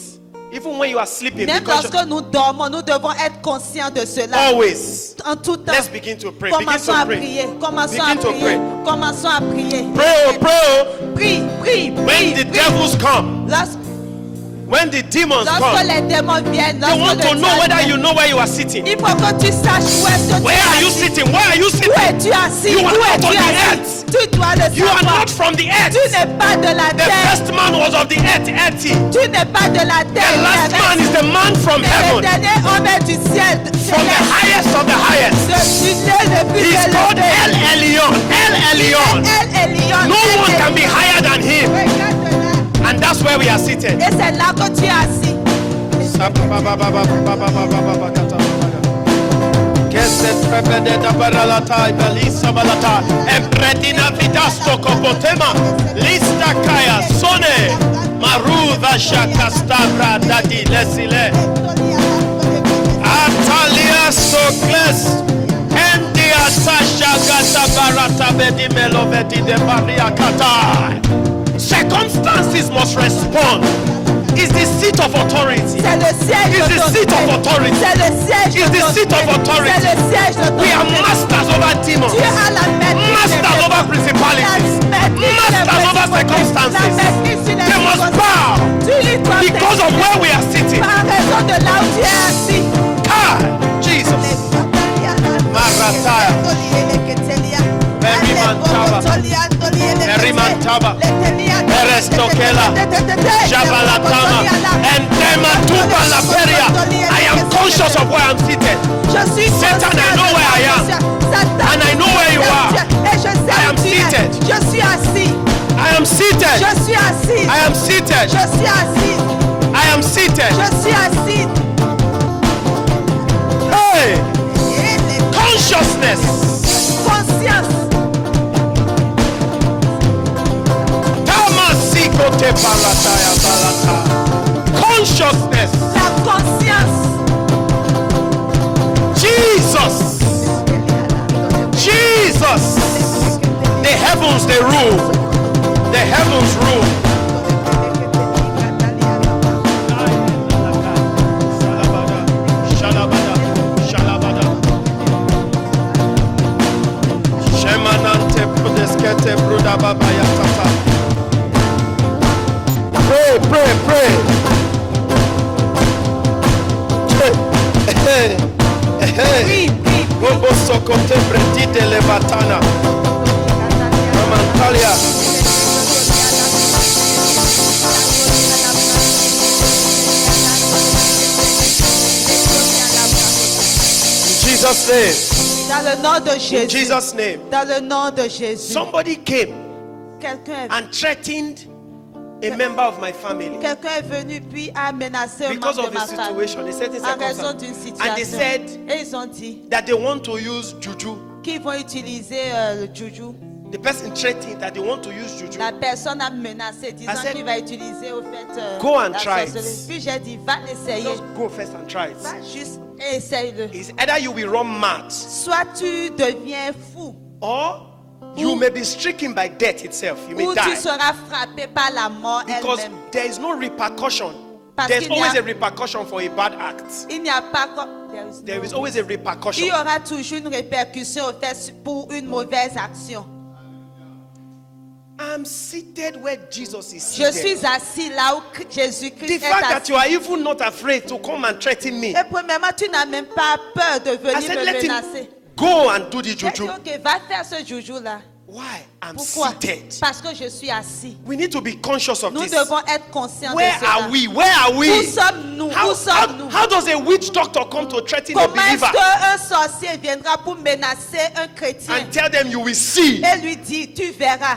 Even when you are sleeping, be Même conscious. lorsque nous dormons, nous devons être conscients de cela. Always. En tout temps. Let's begin to pray. Begin Commençons to à pray. prier. Commençons à Begin to prier. pray. Commençons à prier. Pray, oh, pray, oh. Prie, prie, When prie, the prie. devils come, when the demons Lorsque come, les démons viennent, they lorsque want le to know diable whether vient, you know where you are sitting. il faut que tu saches où est-ce que tu Where es are you assis. sitting? Where are you Où sitting? es-tu assis? You are Où not es-tu on the assis? earth. Tu dois le You are savoir. not from the earth. Tu n'es pas de la The terre. first man was of the earth, earthy. Tu n'es pas de la The terre. last man is the man from Mais le heaven, dernier homme est du ciel. from the highest of the highest. Du ciel le plus He's called El élevé. Elyon. El Elyon. El Elyon. No El one can be Elyon. higher than him. Regarde là. And that's where we are seated. Et c'est là que tu es assis. Keset Rebededa baralata belisa balata empredina vidasto kopotema lista kaya sone maruva shakastabra dadi lesile Atalia Sokles Endi Asasha Gata Barata Bedi Melovedi de Baria Kata. Circumstances must respond. Is the seat of authority. C'est le siège Is the d'autorité. seat of authority. C'est le siège Is the seat of d'autorité. authority. C'est le siège We are d'autorité. masters over demons. Dieu a la maîtrise. Masters over principalities. Masters over circumstances. They must bow because of where we are sitting. Par raison de là où tu es assis. God, Jesus. Marataya. Merimantaba. Erestokela. Jabalatama. And Dematuba Laperia. I am conscious of where I'm seated. Je suis Satan, I know where I am. And I know where you are. Et je sais I am où tu es. seated. Je suis assis. I am seated. Je suis assis. I am seated. Je suis assis. I am seated. Je suis assis. Hey! Consciousness. Conscience. Tamasiko te balataya balata. Consciousness. La conscience. Jesus. Jesus. The heavens they rule. The heavens rule. Shalabada. Shalabada. Shemanante pudeskete bruda baba yatata. Pray, pray, pray. Hey, hey. Bobo sokote bredi de levatana. Mamantalia. Jesus' name. Dans le nom de In Jésus. Jesus' name. Dans le nom de Jésus. Somebody came Quelqu'un and threatened a member of my family est venu puis a menacé un because membre of de a ma famille. situation, a certain En raison d'une circumstance. And they situation. said Et ils ont dit that they want to use juju. qu'ils vont utiliser le juju. The person threatened that they want to use juju. La personne a menacé disant I said, qu'il va utiliser au fait go and la try it. sorcellerie. Puis j'ai dit va l'essayer. Just go first and try it. Va juste et essaye-le. It's either you will run mad Soit tu deviens fou or you may be stricken by death itself. You may ou tu die seras frappé par la mort because elle-même. there is no repercussion. Parce There's qu'il y a- always a repercussion for a bad act. Il n'y a pas There is always a il repercussion. y aura toujours une répercussion au fait pour une mauvaise action. I'm seated where Jesus is Je seated. suis assis là où The Jésus-Christ est fact that assis. you are even not afraid to come and threaten me, Et premièrement, tu n'as même pas peur de I venir said, me let menacer. him go and do the J'ai dit, juju. ok, va faire ce joujou là. Why? I'm Pourquoi? seated. Parce que je suis assis. We need to be conscious of Nous this. devons être conscients Where de cela. are we? Where are we? Où sommes-nous? Où sommes-nous? How does a witch doctor come to threaten a Comment est-ce believer qu'un sorcier viendra pour menacer un chrétien and tell them you will see? et lui dit, tu verras.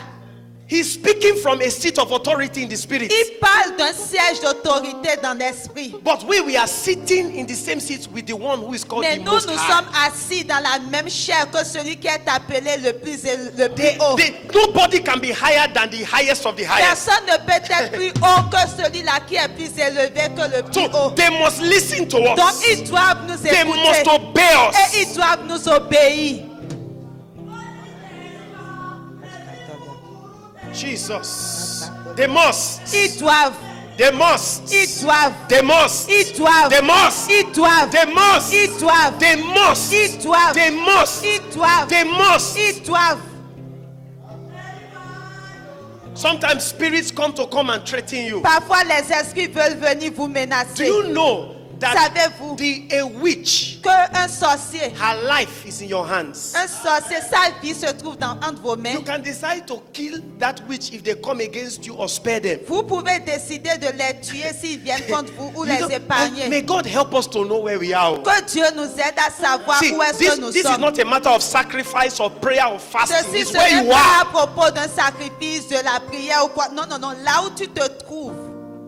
He's speaking from a seat of authority in the spirit. Il parle d'un siège d'autorité dans l'esprit. But we are sitting in the same seat with the one who is called Mais the nous, Most nous High. sommes assis dans la même chair que celui qui est appelé le plus haut. Nobody can be higher than the highest of the highest. Personne ne peut être plus haut que celui-là qui est plus élevé que le plus So haut. they must listen to Donc us. ils doivent nous They must écouter obey us. et ils doivent nous obéir. Jesus. They must. Ils doivent, They must. ils doivent, They must. ils doivent, They must. ils doivent, They must. ils doivent, They must. ils doivent, They must. ils doivent, They must. ils doivent. Sometimes spirits come and threaten you. Parfois les esprits veulent venir vous Do menacer. you know that Savez-vous a witch, qu'un sorcier, her life is in your hands? un sorcier, sa vie se trouve entre vos mains. You can decide to kill that witch if they come against you or spare them. Vous pouvez décider de les tuer s'ils viennent contre vous ou You les know, épargner. may God help us to know where we are. Que Dieu nous aide à savoir See, où est-ce que nous this is sommes. not a matter of sacrifice or prayer or fasting. Ceci, It's ce where n'est you pas à are. propos d'un sacrifice, de la prière ou quoi. Non, non, non. Là où tu te trouves,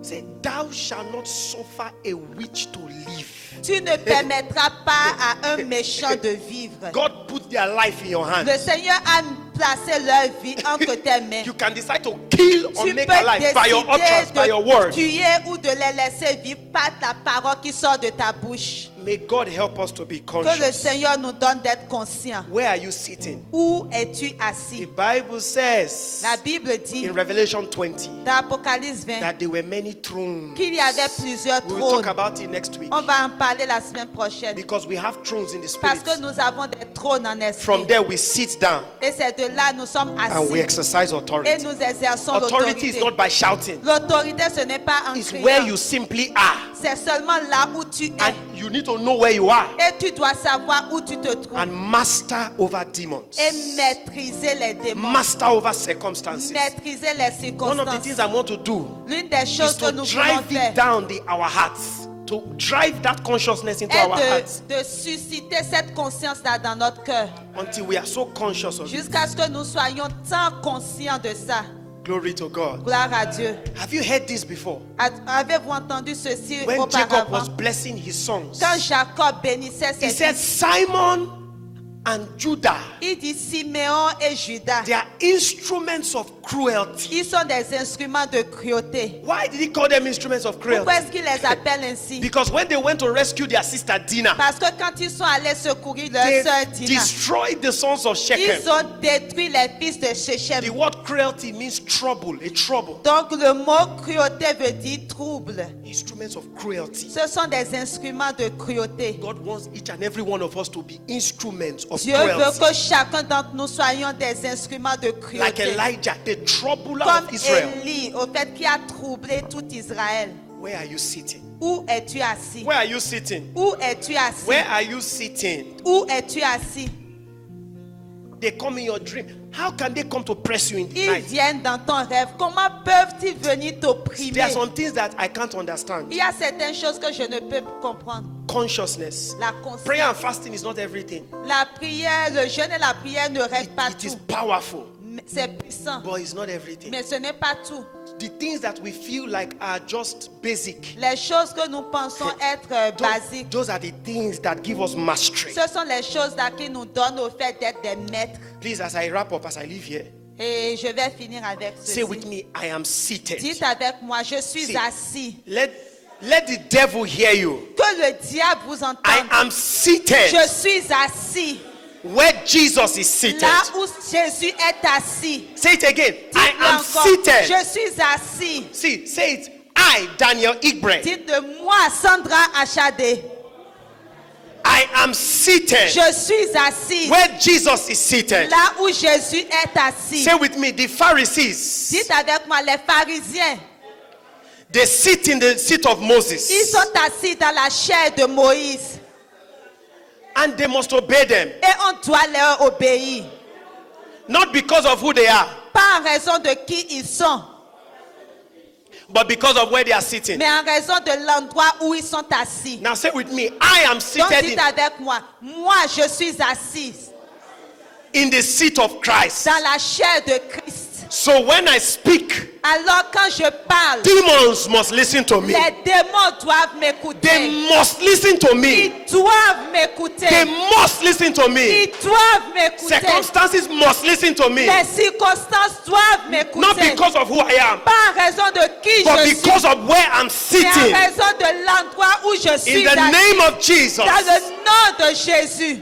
Say, thou shalt not suffer a witch to live. Tu ne permettras pas à un méchant de vivre. God put their life in your hands. Le Seigneur a placé leur vie entre tes mains. You can decide to kill or Tu make peux alive by your utterance, by your décider word. de tuer ou de les laisser vivre par ta parole qui sort de ta bouche. May God help us to be Que le conscious. Seigneur nous donne d'être conscients. Where are you sitting? Où es-tu The assis? Bible says La Bible dit in Revelation 20 dans Apocalypse 20 that there were many thrones. qu'il y avait plusieurs We will talk trônes. about it next week On va en parler la semaine prochaine. because we have thrones in the Parce spirit. que nous avons des trônes en From esprit. there we sit down Et c'est de là nous sommes and we assis. exercise Et authority. nous exerçons Authority is l'autorité. not by shouting. L'autorité, ce n'est pas en It's where criant. you simply are. C'est seulement là où tu es. And you need to know where you are Et tu dois savoir où tu te trouves. and master over demons. Et maîtriser les démons. Master over circumstances. Maîtriser les One of the things circonstances. I want to do L'une des is choses que to nous voulons drive faire it down our hearts. To drive that consciousness into our hearts est de susciter cette conscience-là dans notre cœur. until we are so conscious of it. Jusqu'à ce que nous soyons tant conscients de ça. Glory to God. Gloire à Dieu. Have you heard this before? Avez-vous entendu ceci When Jacob was auparavant? blessing his sons, Quand Jacob bénissait he ses said, fils, Simon and Judah, il dit Siméon et Judas. they are instruments of cruelty. Ils sont des instruments de cruauté. Why did he call them instruments of Pourquoi cruelty? est-ce qu'il les appelle ainsi? Because when they went to rescue their sister Dinah, Parce que quand ils sont allés secourir leur they sœur Dina, destroyed the sons of Shechem. ils ont détruit les fils de The Shechem. word cruelty means trouble, a trouble. Donc le mot cruauté veut dire trouble. Instruments of cruelty. Ce sont des instruments de cruauté. God wants each and every one of us to be instruments of Dieu veut cruelty. que chacun d'entre nous soyons des instruments de Like cruauté. Elijah, the troubler Comme of Israel. Élie, au fait qui a troublé tout Israël. Where are you sitting? Où es-tu assis? Where are you sitting? Où es-tu assis? Where are you sitting? Où es-tu assis? They come in your dream. How can they come to press you in the Ils night? viennent dans ton rêve. Comment peuvent-ils venir There t'opprimer? are some things that I can't understand. Il y a certaines choses que je ne peux comprendre. Consciousness. La conscience. Prayer and fasting is not everything. La prière, le jeûne et la prière ne règlent pas It is tout. powerful, C'est puissant, but it's not everything. mais ce n'est pas tout. The things that we feel like are just basic. Les choses que nous pensons être basiques, Those are the things that give us mastery. ce sont les choses là qui nous donnent au fait d'être des maîtres. Please, as I wrap up, as I leave here, Et je vais finir avec say with ceci. me, I am seated. Dites avec moi, je suis See. assis. Let the devil hear you. Que le diable vous I entende. am seated Je suis assis. where Jesus is seated. Là où Jésus est assis. Say it again. I Dites-le am encore. seated. Je suis assis. See, say it. I, Daniel Igbre, Dites de moi, Sandra Achade. I am seated Je suis assis. where Jesus is seated. Là où Jésus est assis. Say with me, the Pharisees, Dites avec moi, les pharisiens, they sit in the seat of ils Moses sont assis dans la chair de Moïse. and they must obey them. Et on doit leur obéir. Not because of who they are, Pas en raison de qui ils sont, but because of where they are sitting. mais en raison de l'endroit où ils sont assis. Now say with me, I am Donc seated dites avec moi, moi je suis assise in the seat of Christ. dans la chair de Christ. So when I speak, Alors quand je parle, demons must listen to me. les démons doivent m'écouter. They must listen to me. Ils doivent m'écouter. They must listen to me. Ils doivent m'écouter. Circumstances must listen to me. Les circonstances doivent Not m'écouter. because of who I am, Pas en raison de qui but je suis, because of where I'm mais en sitting. raison de l'endroit où je In suis the assis. name of Jesus. Dans le nom de Jésus.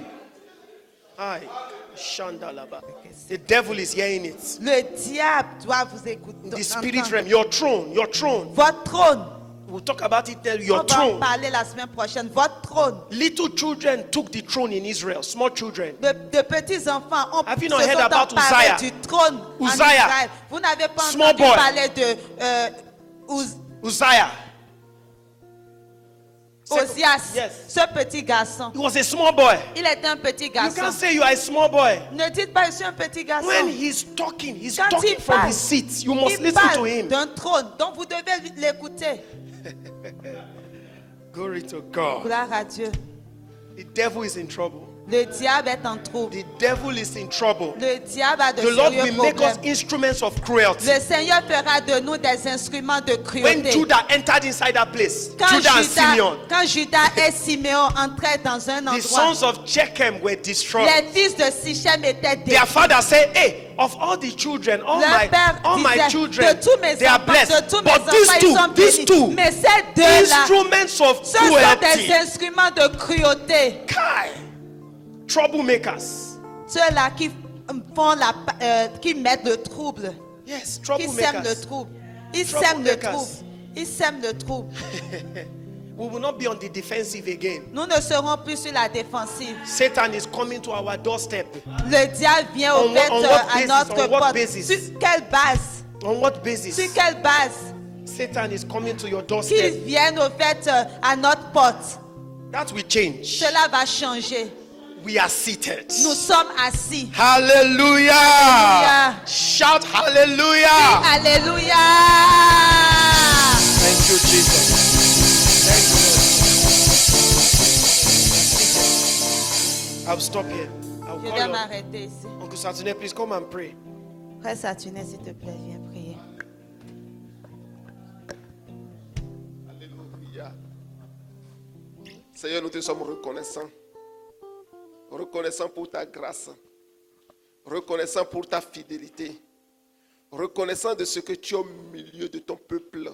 Aye. Shandalaba. The devil is hearing it. Le diable doit vous écouter. The spirit entendre. realm, your throne, your throne. Votre trône. We'll talk about it there. On Your va en throne. parler la semaine prochaine. Votre trône. Little children took the throne in Israel. Small children. De petits enfants ont Have you se not heard sont about emparés Uzziah? du trône en Uzziah. Israël. Vous n'avez pas Small entendu boy. parler de Uzziah. Osias, Yes. ce petit garçon. He was a small boy. Il était un petit You garçon. can't say you are a small boy. Ne dites pas je suis un petit garçon. When he's talking Quand talking il from parle, his seat. You must il listen to parle him. d'un trône, donc vous devez l'écouter. Glory to God. Gloire à Dieu. The devil is in trouble. Le diable est en trouble. The devil is in trouble. Le diable a de The Lord sérieux will make us problèmes. instruments of cruelty. Le Seigneur fera de nous des instruments de When cruauté. Judah entered inside that place, Quand Judah and Simeon, Judas et Siméon entraient dans un the endroit, sons of Shechem were destroyed. les fils de Sichem étaient Their détruits. father said, hey, of all the children, all Leur père my disait, children, de tous mes they are enfants, blessed. de tous mes But enfants, these ils sont two, bénis. Mais ces deux-là, instruments of ce sont cruelty, des instruments de cruauté. Kai, troublemakers. Ceux-là qui qui mettent le trouble, Yes, qui sèment le troublemakers. trouble. Ils sèment le Troublemakers. trouble. Ils sèment le trouble. We will not be on the defensive again. Nous ne serons plus sur la défensive. Satan is coming to our doorstep. Le diable vient au On fait what basis? à notre On what porte. basis? Sur quelle base? On what basis? Sur quelle base? Satan is coming to your Qu'ils doorstep. viennent au fait à notre porte. That will change. Cela va changer. We are seated. Nous sommes assis. Hallelujah. Hallelujah. Shout hallelujah. Alléluia. Thank you, Jesus. Thank you, Lord. I'll stop here. I'll Je call vais you. m'arrêter ici. Uncle Satune, please come and pray. Frère Satunet, s'il te plaît, viens prier. Alléluia. Seigneur, nous te sommes reconnaissants. Reconnaissants pour ta grâce. Reconnaissants pour ta fidélité. Reconnaissant de ce que tu es au milieu de ton peuple.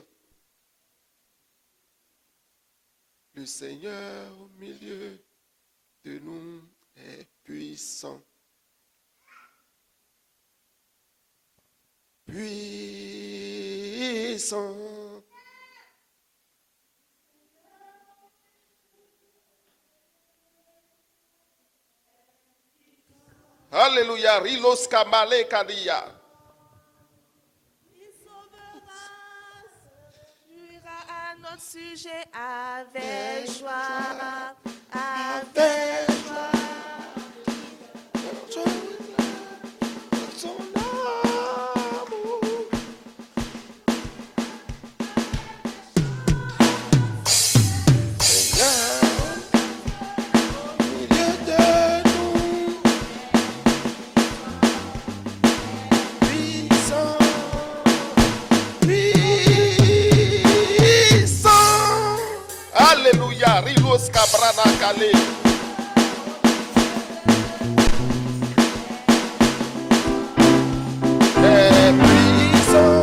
Le Seigneur au milieu de nous est puissant. Puissant. Alléluia. Rilos kamale kadia. Il sauvera, jura à notre sujet avec joie, avec joie. Son amour. Seigneur, au milieu de nous, puissant, puissant. Alléluia, Rilos Cabrana Calais. Est puissant.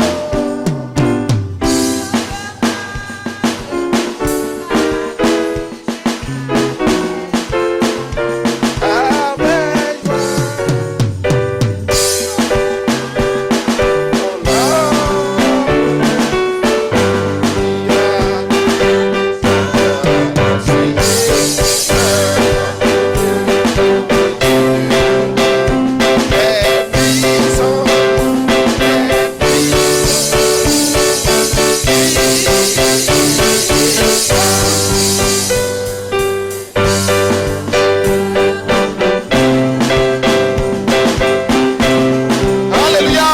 Avec joie. Alléluia.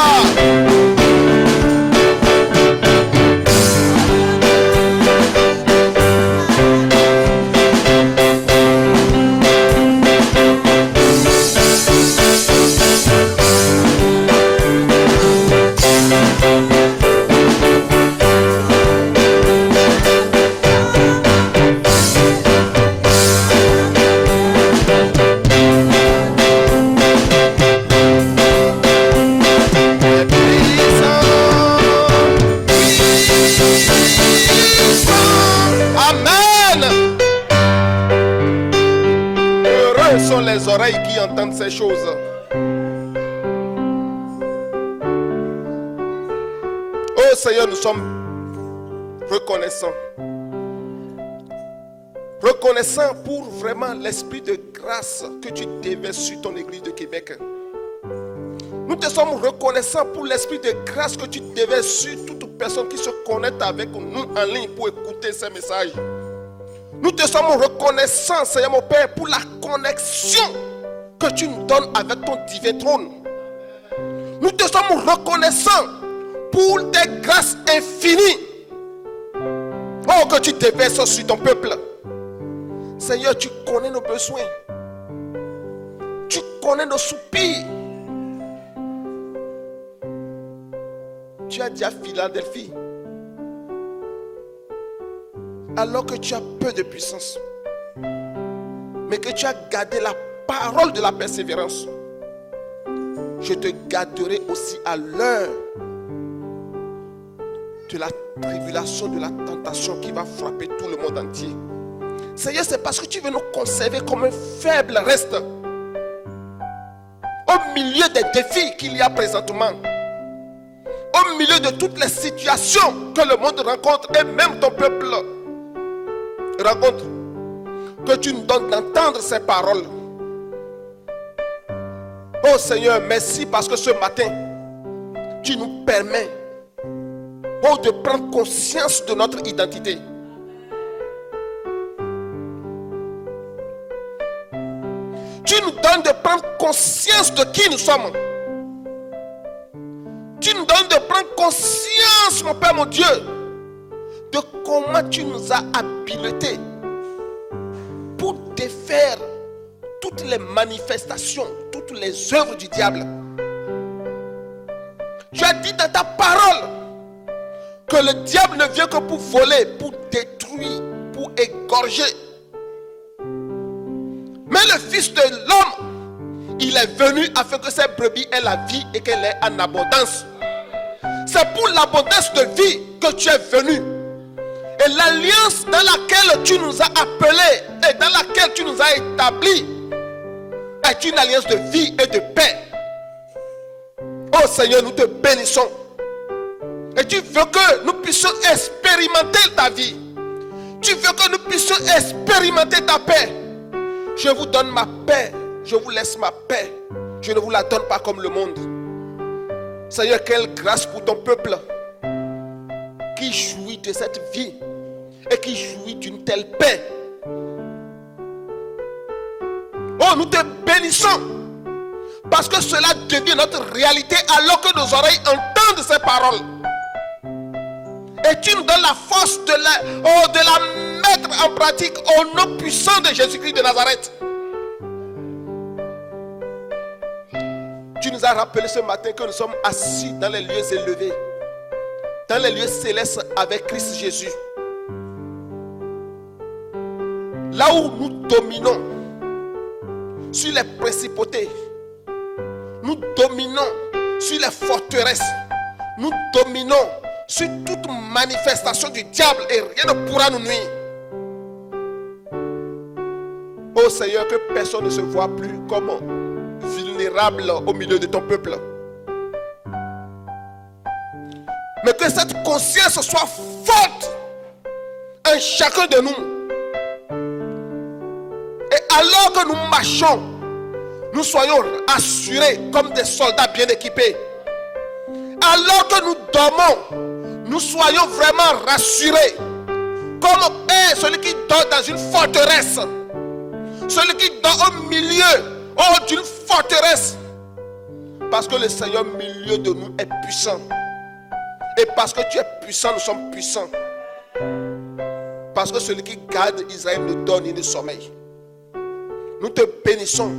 Amen. Heureux sont les oreilles qui entendent ces choses. Oh Seigneur, nous sommes reconnaissants. Reconnaissants pour vraiment l'esprit de grâce que tu déverses sur ton église de Québec. Nous te sommes reconnaissants pour l'esprit de grâce que tu déverses sur toute personne qui se connecte avec nous en ligne pour écouter ces messages. Nous te sommes reconnaissants, Seigneur mon Père, pour la connexion que tu nous donnes avec ton divin trône. Nous te sommes reconnaissants pour tes grâces infinies. Oh, que tu déverses sur ton peuple. Seigneur, tu connais nos besoins. Tu connais nos soupirs. Tu as dit à Philadelphie, alors que tu as peu de puissance, mais que tu as gardé la parole de la persévérance, je te garderai aussi à l'heure de la tribulation, de la tentation qui va frapper tout le monde entier. Seigneur, c'est parce que tu veux nous conserver comme un faible reste au milieu des défis qu'il y a présentement, au milieu de toutes les situations que le monde rencontre et même ton peuple rencontre, que tu nous donnes d'entendre ces paroles. Oh Seigneur, merci parce que ce matin, tu nous permets de prendre conscience de notre identité. Tu nous donnes de prendre conscience de qui nous sommes. Tu nous donnes de prendre conscience, mon Père, mon Dieu, de comment tu nous as habilités pour défaire toutes les manifestations, toutes les œuvres du diable. Tu as dit dans ta parole que le diable ne vient que pour voler, pour détruire, pour égorger. Mais le Fils de l'homme, il est venu afin que cette brebis ait la vie et qu'elle ait en abondance. C'est pour l'abondance de vie que tu es venu. Et l'alliance dans laquelle tu nous as appelés et dans laquelle tu nous as établis est une alliance de vie et de paix. Oh Seigneur, nous te bénissons. Et tu veux que nous puissions expérimenter ta vie. Tu veux que nous puissions expérimenter ta paix. Je vous donne ma paix. Je vous laisse ma paix. Je ne vous la donne pas comme le monde. Seigneur, quelle grâce pour ton peuple qui jouit de cette vie et qui jouit d'une telle paix. Oh, nous te bénissons parce que cela devient notre réalité alors que nos oreilles entendent ces paroles. Et tu nous donnes la force de la mettre en pratique au nom puissant de Jésus-Christ de Nazareth. Tu nous as rappelé ce matin que nous sommes assis dans les lieux élevés, dans les lieux célestes avec Christ Jésus. Là où nous dominons sur les principautés, nous dominons sur les forteresses, nous dominons sur toute manifestation du diable et rien ne pourra nous nuire. Oh Seigneur, que personne ne se voit plus comme vulnérable au milieu de ton peuple. Mais que cette conscience soit forte en chacun de nous. Et alors que nous marchons, nous soyons assurés comme des soldats bien équipés. Alors que nous dormons, nous soyons vraiment rassurés comme celui qui dort dans une forteresse, celui qui dort au milieu d'une forteresse, parce que le Seigneur au milieu de nous est puissant. Et parce que tu es puissant, nous sommes puissants. Parce que celui qui garde Israël ne dort ni ne sommeille. Nous te bénissons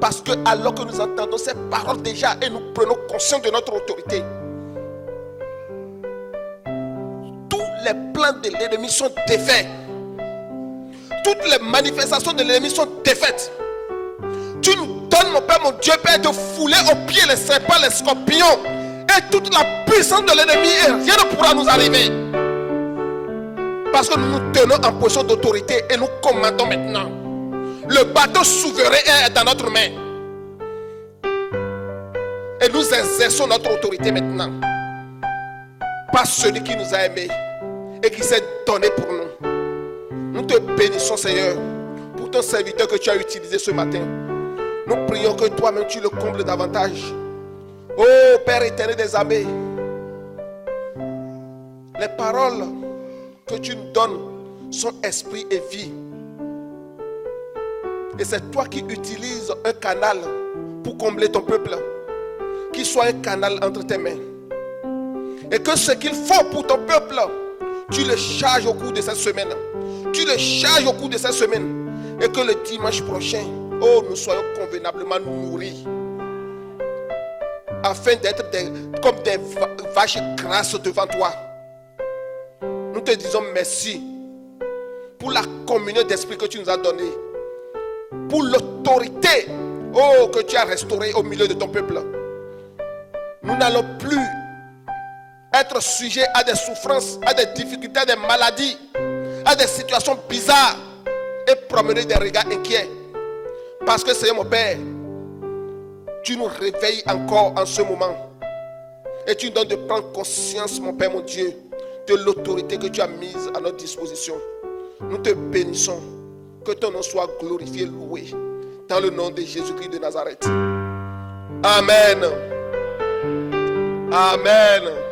parce que alors que nous entendons ces paroles déjà et nous prenons conscience de notre autorité, tous les plans de l'ennemi sont défaits. Toutes les manifestations de l'ennemi sont défaites. Tu nous donnes, mon Père, mon Dieu, Père, de fouler aux pieds les serpents, les scorpions et toute la puissance de l'ennemi et rien ne pourra nous arriver. Parce que nous nous tenons en position d'autorité et nous commandons maintenant. Le bateau souverain est dans notre main. Et nous exerçons notre autorité maintenant. Par celui qui nous a aimés et qui s'est donné pour nous. Nous te bénissons, Seigneur, pour ton serviteur que tu as utilisé ce matin. Nous prions que toi-même tu le combles davantage. Oh Père éternel des armées, les paroles que tu nous donnes sont esprit et vie. Et c'est toi qui utilises un canal pour combler ton peuple. Qu'il soit un canal entre tes mains. Et que ce qu'il faut pour ton peuple, tu le charges au cours de cette semaine. Tu le charges au cours de cette semaine. Et que le dimanche prochain, oh, nous soyons convenablement nourris, afin d'être comme des vaches grasses devant toi. Nous te disons merci pour la communion d'esprit que tu nous as donnée, pour l'autorité, oh, que tu as restaurée au milieu de ton peuple. Nous n'allons plus être sujets à des souffrances, à des difficultés, à des maladies, à des situations bizarres et promener des regards inquiets. Parce que Seigneur mon Père, tu nous réveilles encore en ce moment et tu nous donnes de prendre conscience, mon Père, mon Dieu, de l'autorité que tu as mise à notre disposition. Nous te bénissons, que ton nom soit glorifié, loué, dans le nom de Jésus-Christ de Nazareth. Amen. Amen.